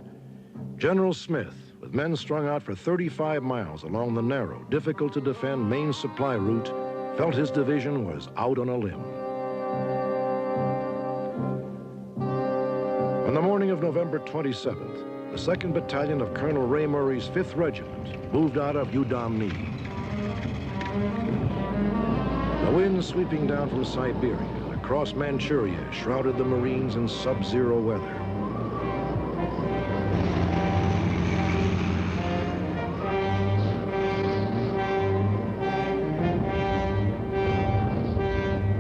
General Smith, with men strung out for 35 miles along the narrow, difficult-to-defend main supply route, felt his division was out on a limb. On the morning of November 27th, the 2nd Battalion of Colonel Ray Murray's 5th Regiment moved out of Udamni. The wind sweeping down from Siberia and across Manchuria shrouded the Marines in sub-zero weather.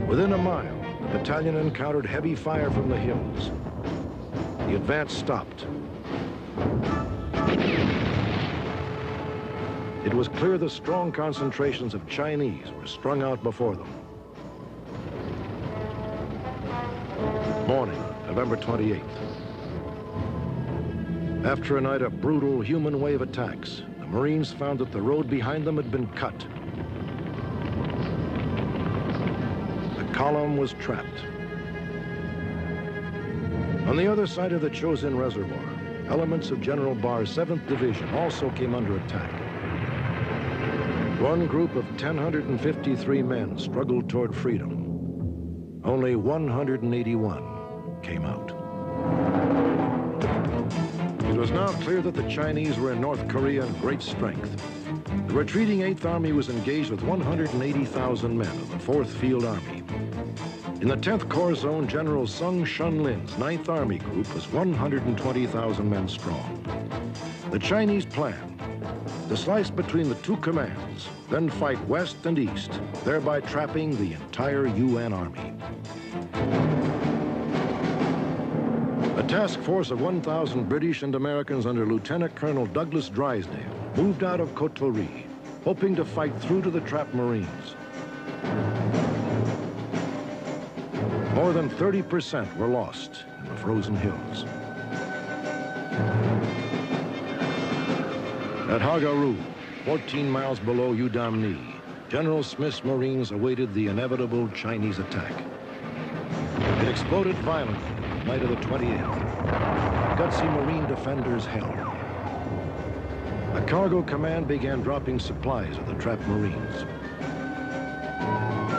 Within a mile, the battalion encountered heavy fire from the hills. The advance stopped. It was clear the strong concentrations of Chinese were strung out before them. Morning, November 28th. After a night of brutal human wave attacks, the Marines found that the road behind them had been cut. The column was trapped. On the other side of the Chosin Reservoir, elements of General Barr's 7th Division also came under attack. One group of 1,053 men struggled toward freedom. Only 181 came out. It was now clear that the Chinese were in North Korea in great strength. The retreating 8th Army was engaged with 180,000 men of the 4th Field Army. In the 10th Corps Zone, General Sung Shun-lin's 9th Army Group was 120,000 men strong. The Chinese plan: to slice between the two commands, then fight west and east, thereby trapping the entire UN Army. A task force of 1,000 British and Americans under Lieutenant Colonel Douglas Drysdale moved out of Kotori, hoping to fight through to the trapped Marines. More than 30% were lost in the frozen hills. At Hagaru, 14 miles below Udamni, General Smith's Marines awaited the inevitable Chinese attack. It exploded violently the night of the 28th. Gutsy Marine defenders held. A cargo command began dropping supplies of the trapped Marines.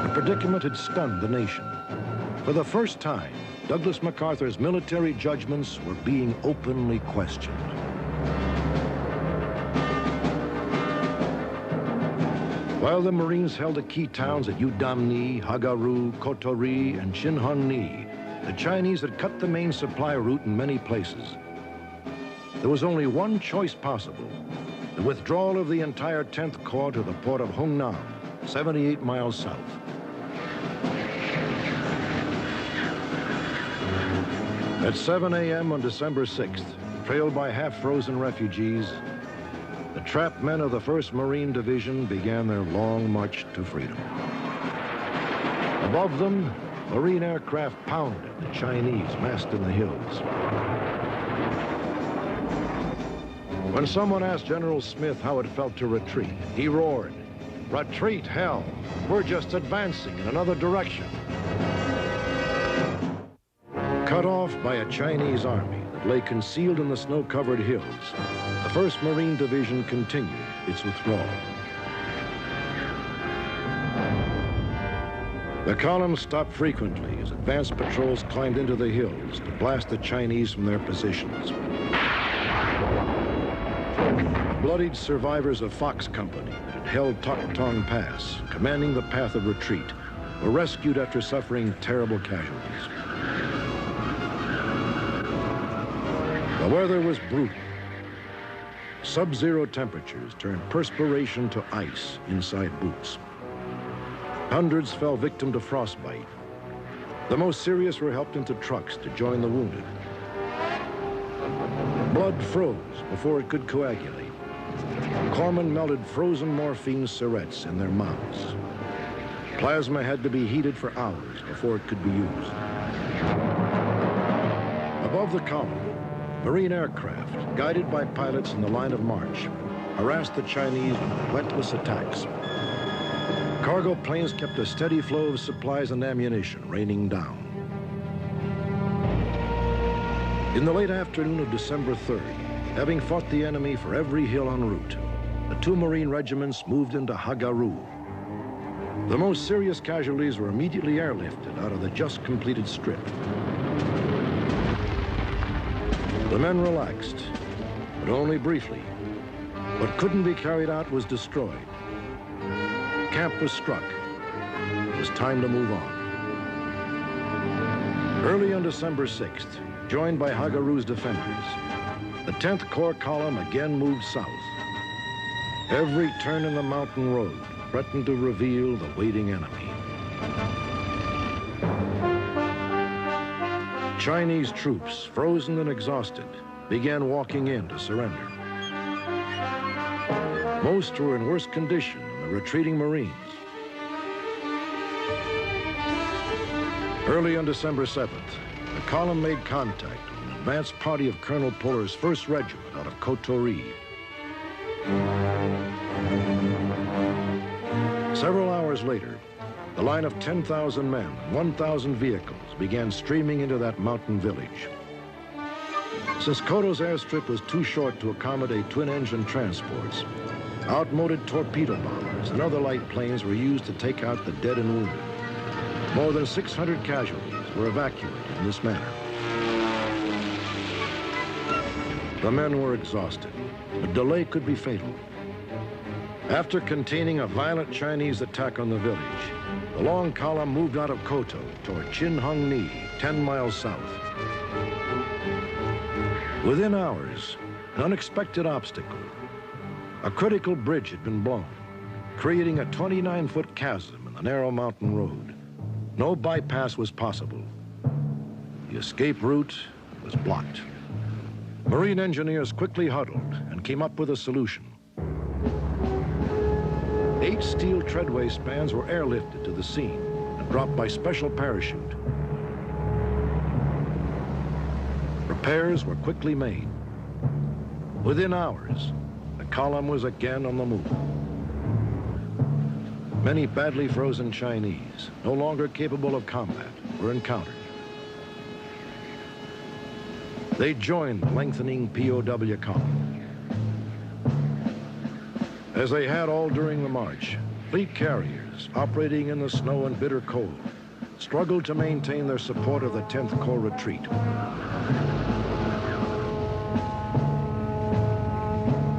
The predicament had stunned the nation. For the first time, Douglas MacArthur's military judgments were being openly questioned. While the Marines held the key towns at Udamni, Hagaru, Kotori, and Shinhonni, the Chinese had cut the main supply route in many places. There was only one choice possible: the withdrawal of the entire 10th Corps to the port of Hungnam, 78 miles south. At 7 a.m. on December 6th, trailed by half-frozen refugees, the trapped men of the 1st Marine Division began their long march to freedom. Above them, Marine aircraft pounded the Chinese massed in the hills. When someone asked General Smith how it felt to retreat, he roared, "Retreat, hell! We're just advancing in another direction." Cut off by a Chinese army that lay concealed in the snow-covered hills, the 1st Marine Division continued its withdrawal. The column stopped frequently as advance patrols climbed into the hills to blast the Chinese from their positions. Bloodied survivors of Fox Company that had held Tok Tong Pass, commanding the path of retreat, were rescued after suffering terrible casualties. The weather was brutal. Sub-zero temperatures turned perspiration to ice inside boots. Hundreds fell victim to frostbite. The most serious were helped into trucks to join the wounded. Blood froze before it could coagulate. Corpsmen melted frozen morphine syrettes in their mouths. Plasma had to be heated for hours before it could be used. Above the column, Marine aircraft, guided by pilots in the line of march, harassed the Chinese with relentless attacks. Cargo planes kept a steady flow of supplies and ammunition raining down. In the late afternoon of December 3rd, having fought the enemy for every hill en route, the 2 Marine regiments moved into Hagaru. The most serious casualties were immediately airlifted out of the just completed strip. The men relaxed, but only briefly. What couldn't be carried out was destroyed. Camp was struck. It was time to move on. Early on December 6th, joined by Hagaru's defenders, the 10th Corps column again moved south. Every turn in the mountain road threatened to reveal the waiting enemy. Chinese troops, frozen and exhausted, began walking in to surrender. Most were in worse condition than the retreating Marines. Early on December 7th, the column made contact with an advance party of Colonel Puller's 1st Regiment out of Kotori. Several hours later, the line of 10,000 men and 1,000 vehicles began streaming into that mountain village. Since Koto's airstrip was too short to accommodate twin-engine transports, outmoded torpedo bombers and other light planes were used to take out the dead and wounded. More than 600 casualties were evacuated in this manner. The men were exhausted. A delay could be fatal. After containing a violent Chinese attack on the village, the long column moved out of Koto toward Chinhungni, 10 miles south. Within hours, an unexpected obstacle. A critical bridge had been blown, creating a 29-foot chasm in the narrow mountain road. No bypass was possible. The escape route was blocked. Marine engineers quickly huddled and came up with a solution. 8 steel treadway spans were airlifted to the scene and dropped by special parachute. Repairs were quickly made. Within hours, the column was again on the move. Many badly frozen Chinese, no longer capable of combat, were encountered. They joined the lengthening POW column. As they had all during the march, fleet carriers operating in the snow and bitter cold struggled to maintain their support of the 10th Corps retreat.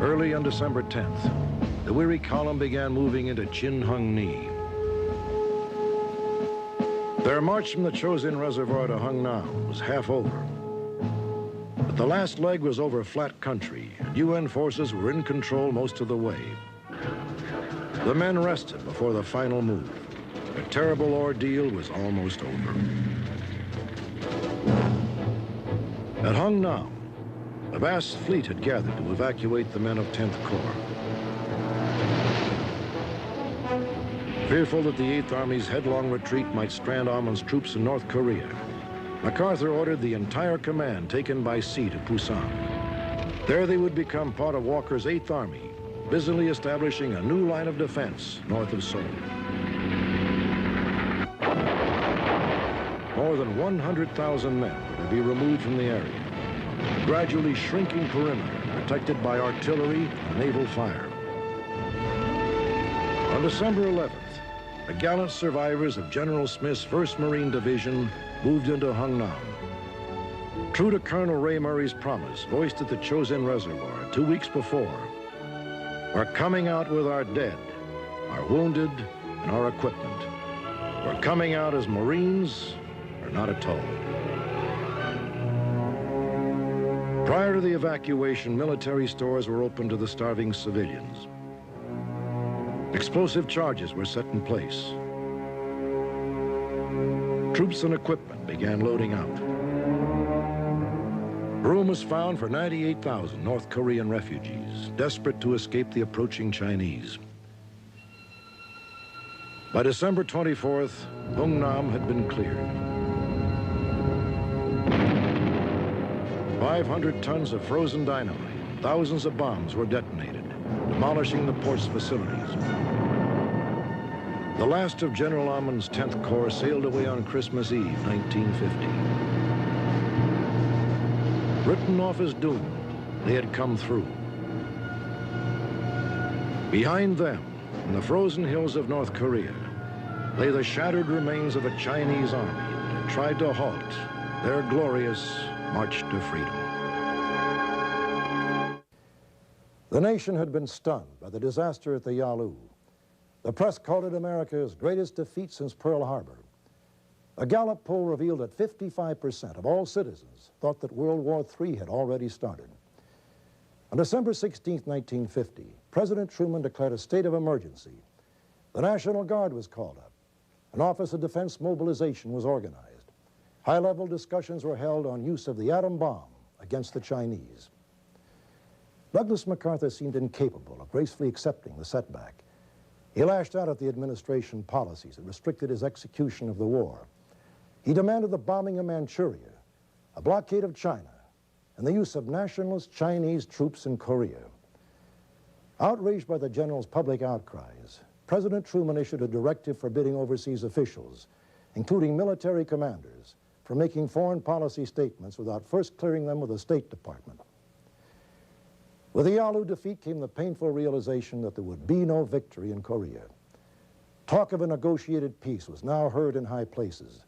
Early on December 10th, the weary column began moving into Chinhungni. Their march from the Chosin Reservoir to Hungnam was half over. But the last leg was over flat country, and UN forces were in control most of the way. The men rested before the final move. The terrible ordeal was almost over. At Hungnam, a vast fleet had gathered to evacuate the men of 10th Corps. Fearful that the 8th Army's headlong retreat might strand Amon's troops in North Korea, MacArthur ordered the entire command taken by sea to Pusan. There they would become part of Walker's 8th Army, busily establishing a new line of defense north of Seoul. More than 100,000 men were to be removed from the area, a gradually shrinking perimeter protected by artillery and naval fire. On December 11th, the gallant survivors of General Smith's 1st Marine Division moved into Hungnam. True to Colonel Ray Murray's promise, voiced at the Chosin Reservoir 2 weeks before, we're coming out with our dead, our wounded, and our equipment. were coming out as Marines or not at all. Prior to the evacuation, military stores were open to the starving civilians. Explosive charges were set in place. Troops and equipment began loading out. Room was found for 98,000 North Korean refugees, desperate to escape the approaching Chinese. By December 24th, Bungnam had been cleared. 500 tons of frozen dynamite, thousands of bombs were detonated, demolishing the port's facilities. The last of General Ammen's 10th Corps sailed away on Christmas Eve, 1950. Written off as doomed, they had come through. Behind them, in the frozen hills of North Korea, lay the shattered remains of a Chinese army that had tried to halt their glorious march to freedom. The nation had been stunned by the disaster at the Yalu. The press called it America's greatest defeat since Pearl Harbor. A Gallup poll revealed that 55% of all citizens thought that World War III had already started. On December 16, 1950, President Truman declared a state of emergency. The National Guard was called up. An Office of Defense Mobilization was organized. High-level discussions were held on use of the atom bomb against the Chinese. Douglas MacArthur seemed incapable of gracefully accepting the setback. He lashed out at the administration policies that restricted his execution of the war. He demanded the bombing of Manchuria, a blockade of China, and the use of nationalist Chinese troops in Korea. Outraged by the general's public outcries, President Truman issued a directive forbidding overseas officials, including military commanders, from making foreign policy statements without first clearing them with the State Department. With the Yalu defeat came the painful realization that there would be no victory in Korea. Talk of a negotiated peace was now heard in high places.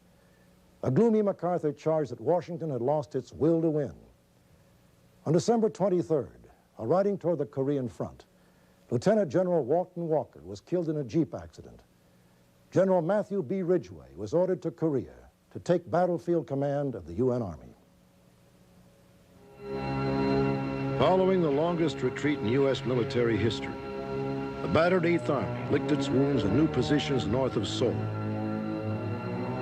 A gloomy MacArthur charged that Washington had lost its will to win. On December 23rd, while riding toward the Korean front, Lieutenant General Walton Walker was killed in a Jeep accident. General Matthew B. Ridgway was ordered to Korea to take battlefield command of the UN Army. Following the longest retreat in U.S. military history, the battered 8th Army licked its wounds in new positions north of Seoul.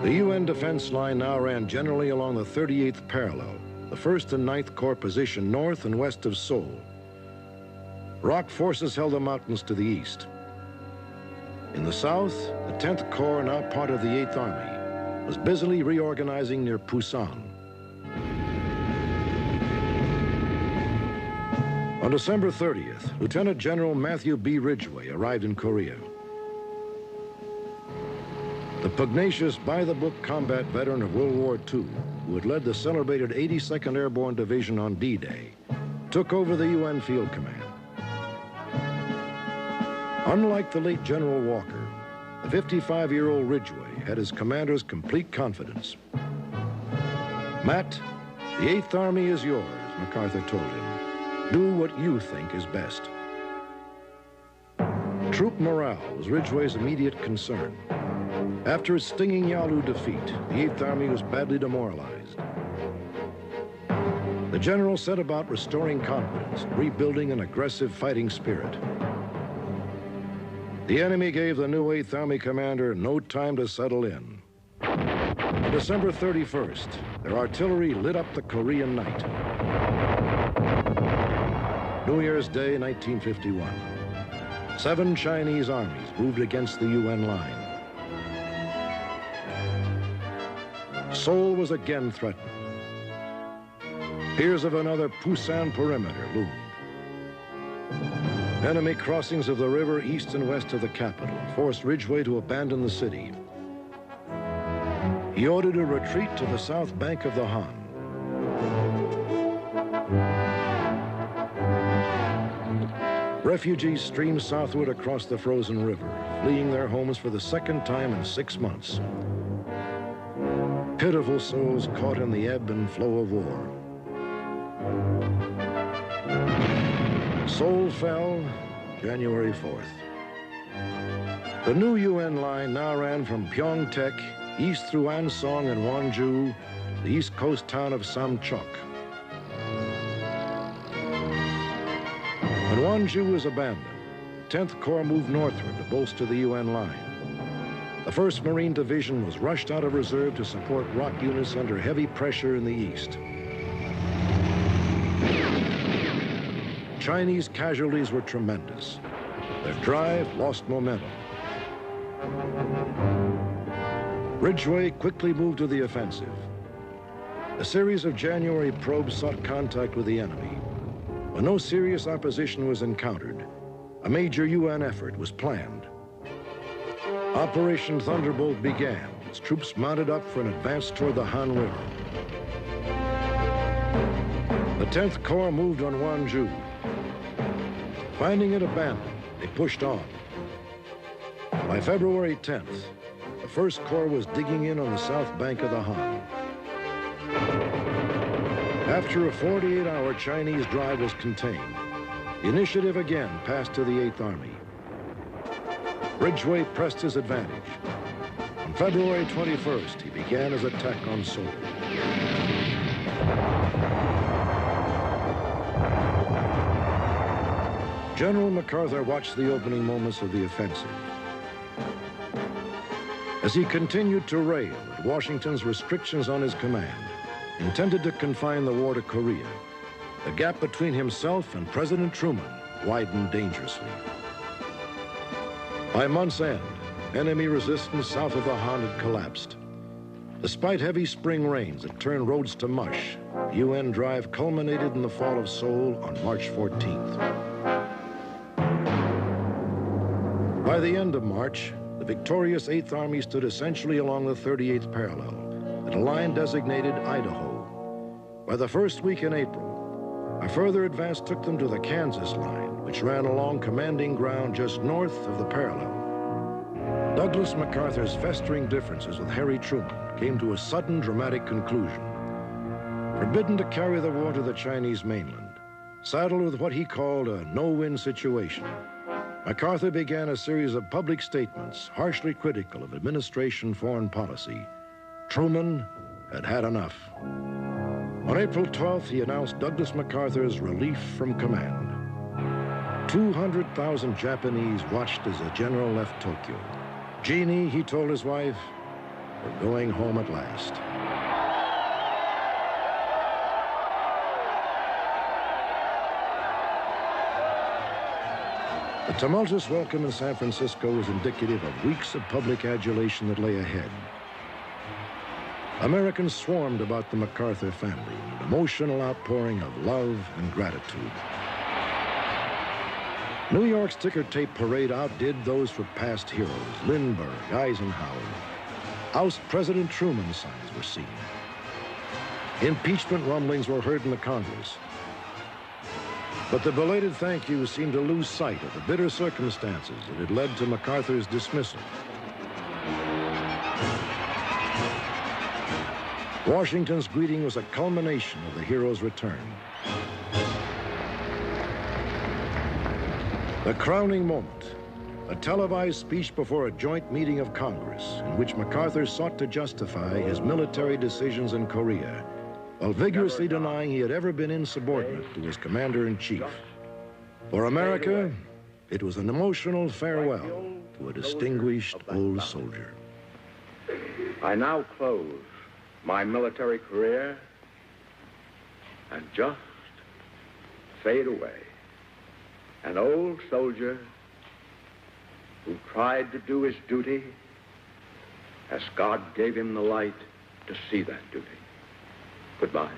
The UN defense line now ran generally along the 38th parallel, the 1st and 9th Corps position north and west of Seoul. ROK forces held the mountains to the east. In the south, the 10th Corps, now part of the 8th Army, was busily reorganizing near Pusan. On December 30th, Lieutenant General Matthew B. Ridgway arrived in Korea. The pugnacious, by-the-book combat veteran of World War II, who had led the celebrated 82nd Airborne Division on D-Day, took over the UN Field Command. Unlike the late General Walker, the 55-year-old Ridgway had his commander's complete confidence. "Matt, the 8th Army is yours," MacArthur told him. "Do what you think is best." Troop morale was Ridgway's immediate concern. After its stinging Yalu defeat, the 8th Army was badly demoralized. The general set about restoring confidence, rebuilding an aggressive fighting spirit. The enemy gave the new 8th Army commander no time to settle in. On December 31st, their artillery lit up the Korean night. New Year's Day, 1951. 7 Chinese armies moved against the UN line. Seoul was again threatened. Fears of another Pusan perimeter loomed. Enemy crossings of the river east and west of the capital forced Ridgway to abandon the city. He ordered a retreat to the south bank of the Han. Refugees streamed southward across the frozen river, fleeing their homes for the second time in 6 months. Pitiful souls caught in the ebb and flow of war. Seoul fell January 4th. The new UN line now ran from Pyeongtaek east through Ansong and Wonju, the east coast town of Samcheok. When Wonju was abandoned, the 10th Corps moved northward to bolster the UN line. The 1st Marine Division was rushed out of reserve to support rock units under heavy pressure in the east. Chinese casualties were tremendous. Their drive lost momentum. Ridgway quickly moved to the offensive. A series of January probes sought contact with the enemy. When no serious opposition was encountered, a major UN effort was planned. Operation Thunderbolt began as troops mounted up for an advance toward the Han River. The 10th Corps moved on Wonju. Finding it abandoned, they pushed on. By February 10th, the 1st Corps was digging in on the south bank of the Han. After a 48-hour Chinese drive was contained, the initiative again passed to the 8th Army. Ridgway pressed his advantage. On February 21st, he began his attack on Seoul. General MacArthur watched the opening moments of the offensive. As he continued to rail at Washington's restrictions on his command, intended to confine the war to Korea, the gap between himself and President Truman widened dangerously. By month's end, enemy resistance south of the Han had collapsed. Despite heavy spring rains that turned roads to mush, the UN drive culminated in the fall of Seoul on March 14th. By the end of March, the victorious 8th Army stood essentially along the 38th parallel at a line designated Idaho. By the first week in April, a further advance took them to the Kansas line, which ran along commanding ground just north of the parallel. Douglas MacArthur's festering differences with Harry Truman came to a sudden dramatic conclusion. Forbidden to carry the war to the Chinese mainland, saddled with what he called a no-win situation, MacArthur began a series of public statements harshly critical of administration foreign policy. Truman had had enough. On April 12th, he announced Douglas MacArthur's relief from command. 200,000 Japanese watched as the general left Tokyo. "Jeannie," he told his wife, "we're going home at last." The tumultuous welcome in San Francisco was indicative of weeks of public adulation that lay ahead. Americans swarmed about the MacArthur family, an emotional outpouring of love and gratitude. New York's ticker tape parade outdid those for past heroes, Lindbergh, Eisenhower. Oust President Truman signs were seen. Impeachment rumblings were heard in the Congress. But the belated thank yous seemed to lose sight of the bitter circumstances that had led to MacArthur's dismissal. Washington's greeting was a culmination of the hero's return. The crowning moment, a televised speech before a joint meeting of Congress in which MacArthur sought to justify his military decisions in Korea, while vigorously denying he had ever been insubordinate to his commander-in-chief. For America, it was an emotional farewell to a distinguished old soldier. I now close my military career and just fade away. An old soldier who tried to do his duty as God gave him the light to see that duty. Goodbye.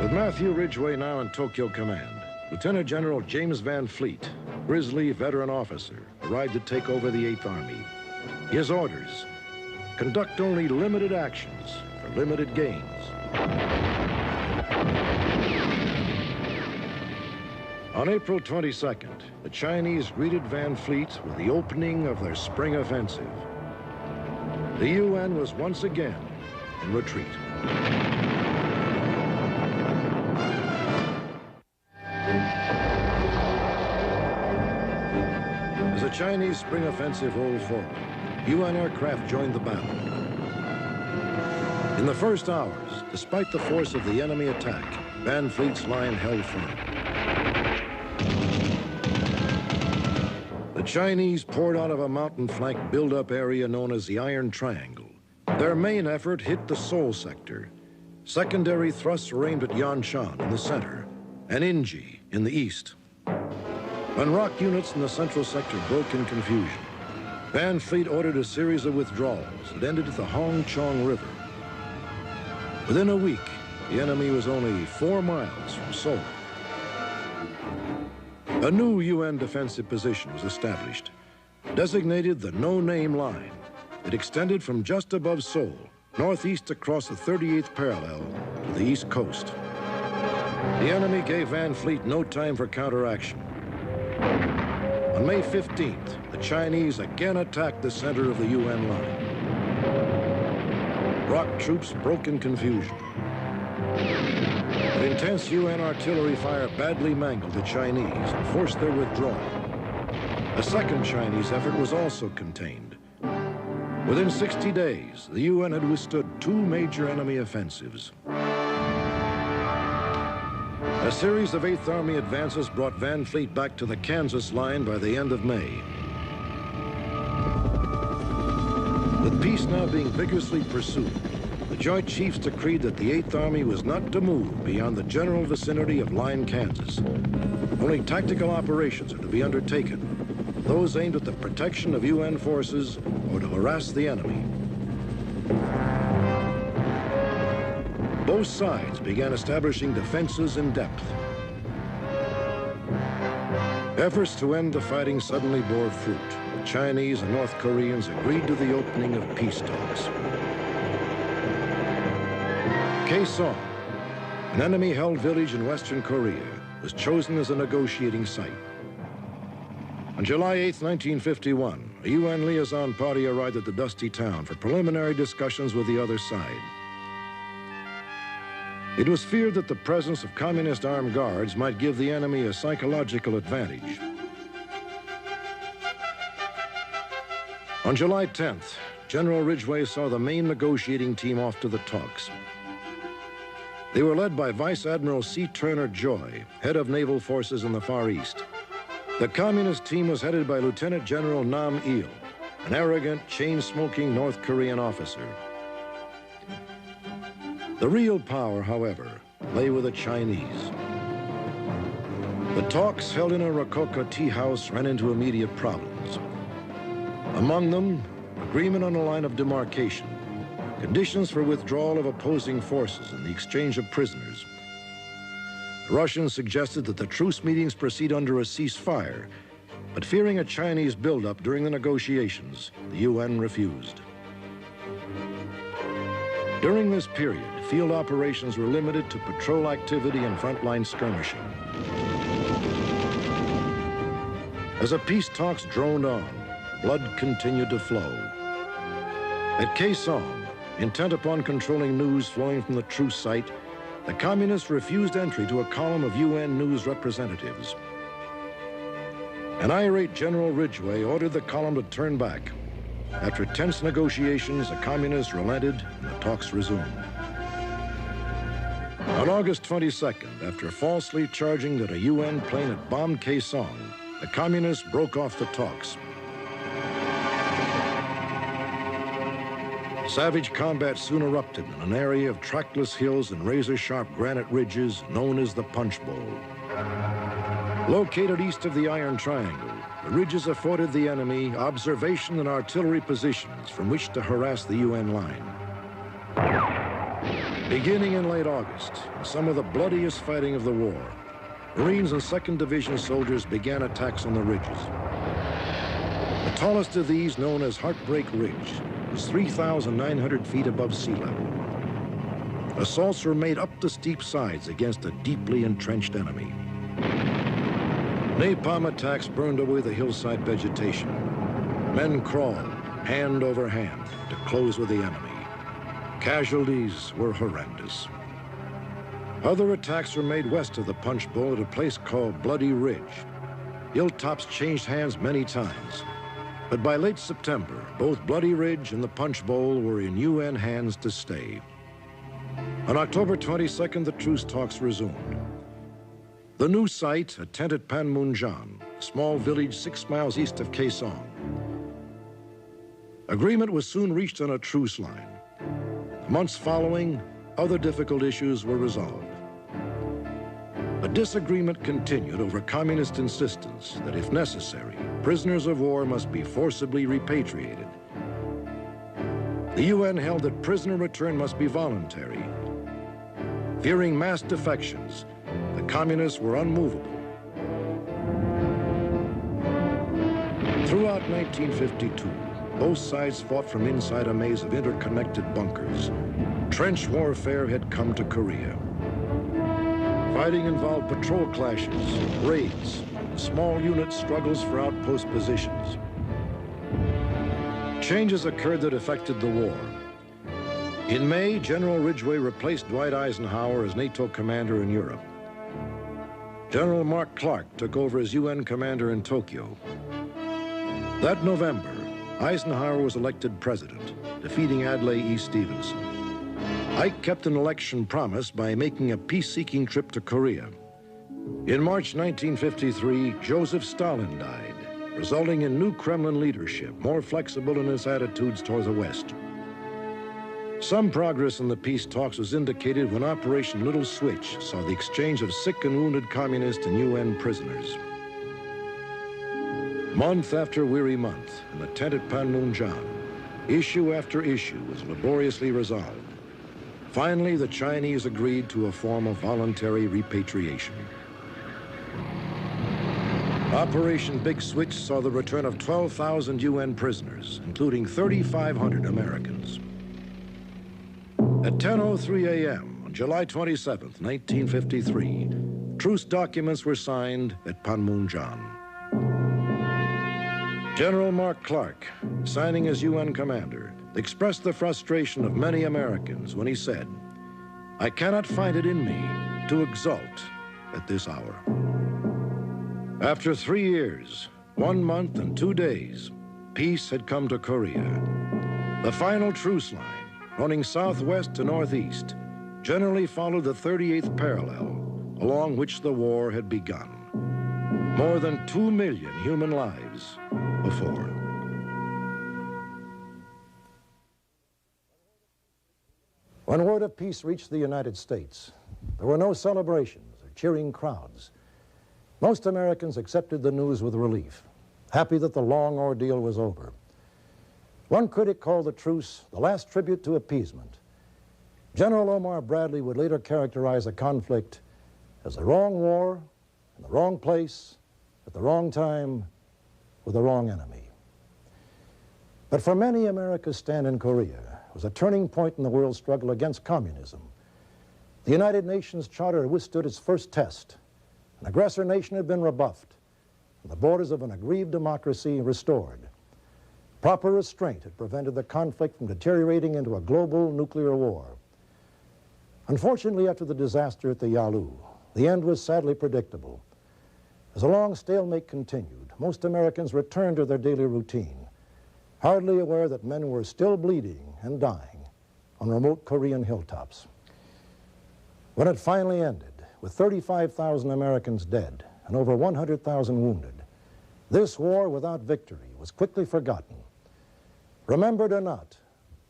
With Matthew Ridgway now in Tokyo Command, Lieutenant General James Van Fleet, grizzly veteran officer, arrived to take over the 8th Army. His orders: conduct only limited actions for limited gains. On April 22nd, the Chinese greeted Van Fleet with the opening of their spring offensive. The UN was once again in retreat. Chinese spring offensive rolled forward, UN aircraft joined the battle. In the first hours, despite the force of the enemy attack, Van Fleet's line held firm. The Chinese poured out of a mountain flank build-up area known as the Iron Triangle. Their main effort hit the Seoul sector. Secondary thrusts were aimed at Yanshan in the center and Inji in the east. When ROC units in the central sector broke in confusion, Van Fleet ordered a series of withdrawals that ended at the Hongchong River. Within a week, the enemy was only 4 miles from Seoul. A new UN defensive position was established, designated the No-Name Line. It extended from just above Seoul, northeast across the 38th parallel to the east coast. The enemy gave Van Fleet no time for counteraction. On May 15th, the Chinese again attacked the center of the UN line. ROC troops broke in confusion. But intense UN artillery fire badly mangled the Chinese and forced their withdrawal. A second Chinese effort was also contained. Within 60 days, the UN had withstood 2 major enemy offensives. A series of 8th Army advances brought Van Fleet back to the Kansas line by the end of May. With peace now being vigorously pursued, the Joint Chiefs decreed that the 8th Army was not to move beyond the general vicinity of Line, Kansas. Only tactical operations are to be undertaken, those aimed at the protection of UN forces or to harass the enemy. Both sides began establishing defenses in depth. Efforts to end the fighting suddenly bore fruit. The Chinese and North Koreans agreed to the opening of peace talks. Kaesong, an enemy-held village in Western Korea, was chosen as a negotiating site. On July 8, 1951, a UN liaison party arrived at the dusty town for preliminary discussions with the other side. It was feared that the presence of communist armed guards might give the enemy a psychological advantage. On July 10th, General Ridgway saw the main negotiating team off to the talks. They were led by Vice Admiral C. Turner Joy, head of naval forces in the Far East. The communist team was headed by Lieutenant General Nam Il, an arrogant, chain-smoking North Korean officer. The real power, however, lay with the Chinese. The talks held in a Rococo tea house ran into immediate problems. Among them, agreement on a line of demarcation, conditions for withdrawal of opposing forces and the exchange of prisoners. The Russians suggested that the truce meetings proceed under a ceasefire, but fearing a Chinese buildup during the negotiations, the UN refused. During this period, field operations were limited to patrol activity and frontline skirmishing. As the peace talks droned on, blood continued to flow. At Kaesong, intent upon controlling news flowing from the truce site, the communists refused entry to a column of UN news representatives. An irate General Ridgway ordered the column to turn back. After tense negotiations, the communists relented and the talks resumed. On August 22nd, after falsely charging that a UN plane had bombed Kaesong, the communists broke off the talks. Savage combat soon erupted in an area of trackless hills and razor-sharp granite ridges known as the Punch Bowl. Located east of the Iron Triangle, the ridges afforded the enemy observation and artillery positions from which to harass the UN line. Beginning in late August, in some of the bloodiest fighting of the war, Marines and 2nd Division soldiers began attacks on the ridges. The tallest of these, known as Heartbreak Ridge, was 3,900 feet above sea level. Assaults were made up the steep sides against a deeply entrenched enemy. Napalm attacks burned away the hillside vegetation. Men crawled, hand over hand, to close with the enemy. Casualties were horrendous. Other attacks were made west of the Punch Bowl at a place called Bloody Ridge. hilltops changed hands many times. But by late September, both Bloody Ridge and the Punch Bowl were in UN hands to stay. On October 22nd, the truce talks resumed. The new site, a tent at Panmunjom, a small village 6 miles east of Kaesong. Agreement was soon reached on a truce line. The months following, other difficult issues were resolved. A disagreement continued over communist insistence that, if necessary, prisoners of war must be forcibly repatriated. The UN held that prisoner return must be voluntary. Fearing mass defections, the communists were unmovable. Throughout 1952, both sides fought from inside a maze of interconnected bunkers. Trench warfare had come to Korea. Fighting involved patrol clashes, raids, small unit struggles for outpost positions. Changes occurred that affected the war. In May, General Ridgway replaced Dwight Eisenhower as NATO commander in Europe. General Mark Clark took over as UN commander in Tokyo. That November, Eisenhower was elected president, defeating Adlai E. Stevenson. Ike kept an election promise by making a peace-seeking trip to Korea. In March 1953, Joseph Stalin died, resulting in new Kremlin leadership, more flexible in its attitudes toward the West. Some progress in the peace talks was indicated when Operation Little Switch saw the exchange of sick and wounded communist and UN prisoners. Month after weary month, in the tent at Panmunjom, issue after issue was laboriously resolved. Finally, the Chinese agreed to a form of voluntary repatriation. Operation Big Switch saw the return of 12,000 UN prisoners, including 3,500 Americans. At 10:03 a.m. on July 27, 1953, truce documents were signed at Panmunjom. General Mark Clark, signing as UN commander, expressed the frustration of many Americans when he said, "I cannot find it in me to exult at this hour." After 3 years, 1 month and 2 days, peace had come to Korea. The final truce line, running southwest to northeast, generally followed the 38th parallel, along which the war had begun. More than 2 million human lives before. When word of peace reached the United States, there were no celebrations or cheering crowds. Most Americans accepted the news with relief, happy that the long ordeal was over. One critic called the truce the last tribute to appeasement. General Omar Bradley would later characterize the conflict as the wrong war, in the wrong place, at the wrong time, with the wrong enemy. But for many, America's stand in Korea was a turning point in the world's struggle against communism. The United Nations Charter had withstood its first test. An aggressor nation had been rebuffed, and the borders of an aggrieved democracy restored. Proper restraint had prevented the conflict from deteriorating into a global nuclear war. Unfortunately, after the disaster at the Yalu, the end was sadly predictable. As a long stalemate continued, most Americans returned to their daily routine, hardly aware that men were still bleeding and dying on remote Korean hilltops. When it finally ended, with 35,000 Americans dead and over 100,000 wounded, this war without victory was quickly forgotten. Remembered or not,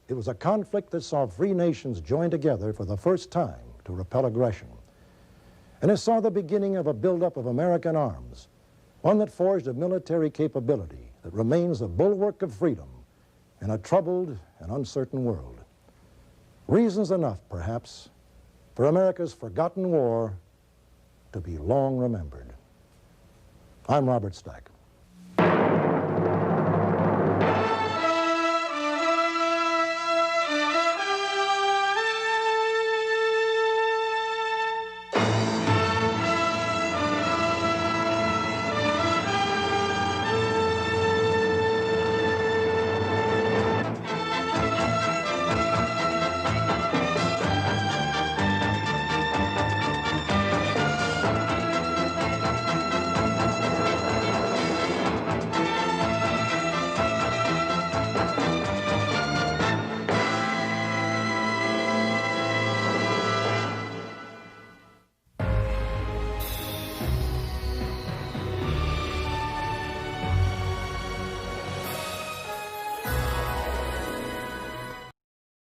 it was a conflict that saw free nations join together for the first time to repel aggression. And it saw the beginning of a buildup of American arms, one that forged a military capability that remains a bulwark of freedom in a troubled and uncertain world. Reasons enough, perhaps, for America's forgotten war to be long remembered. I'm Robert Stack.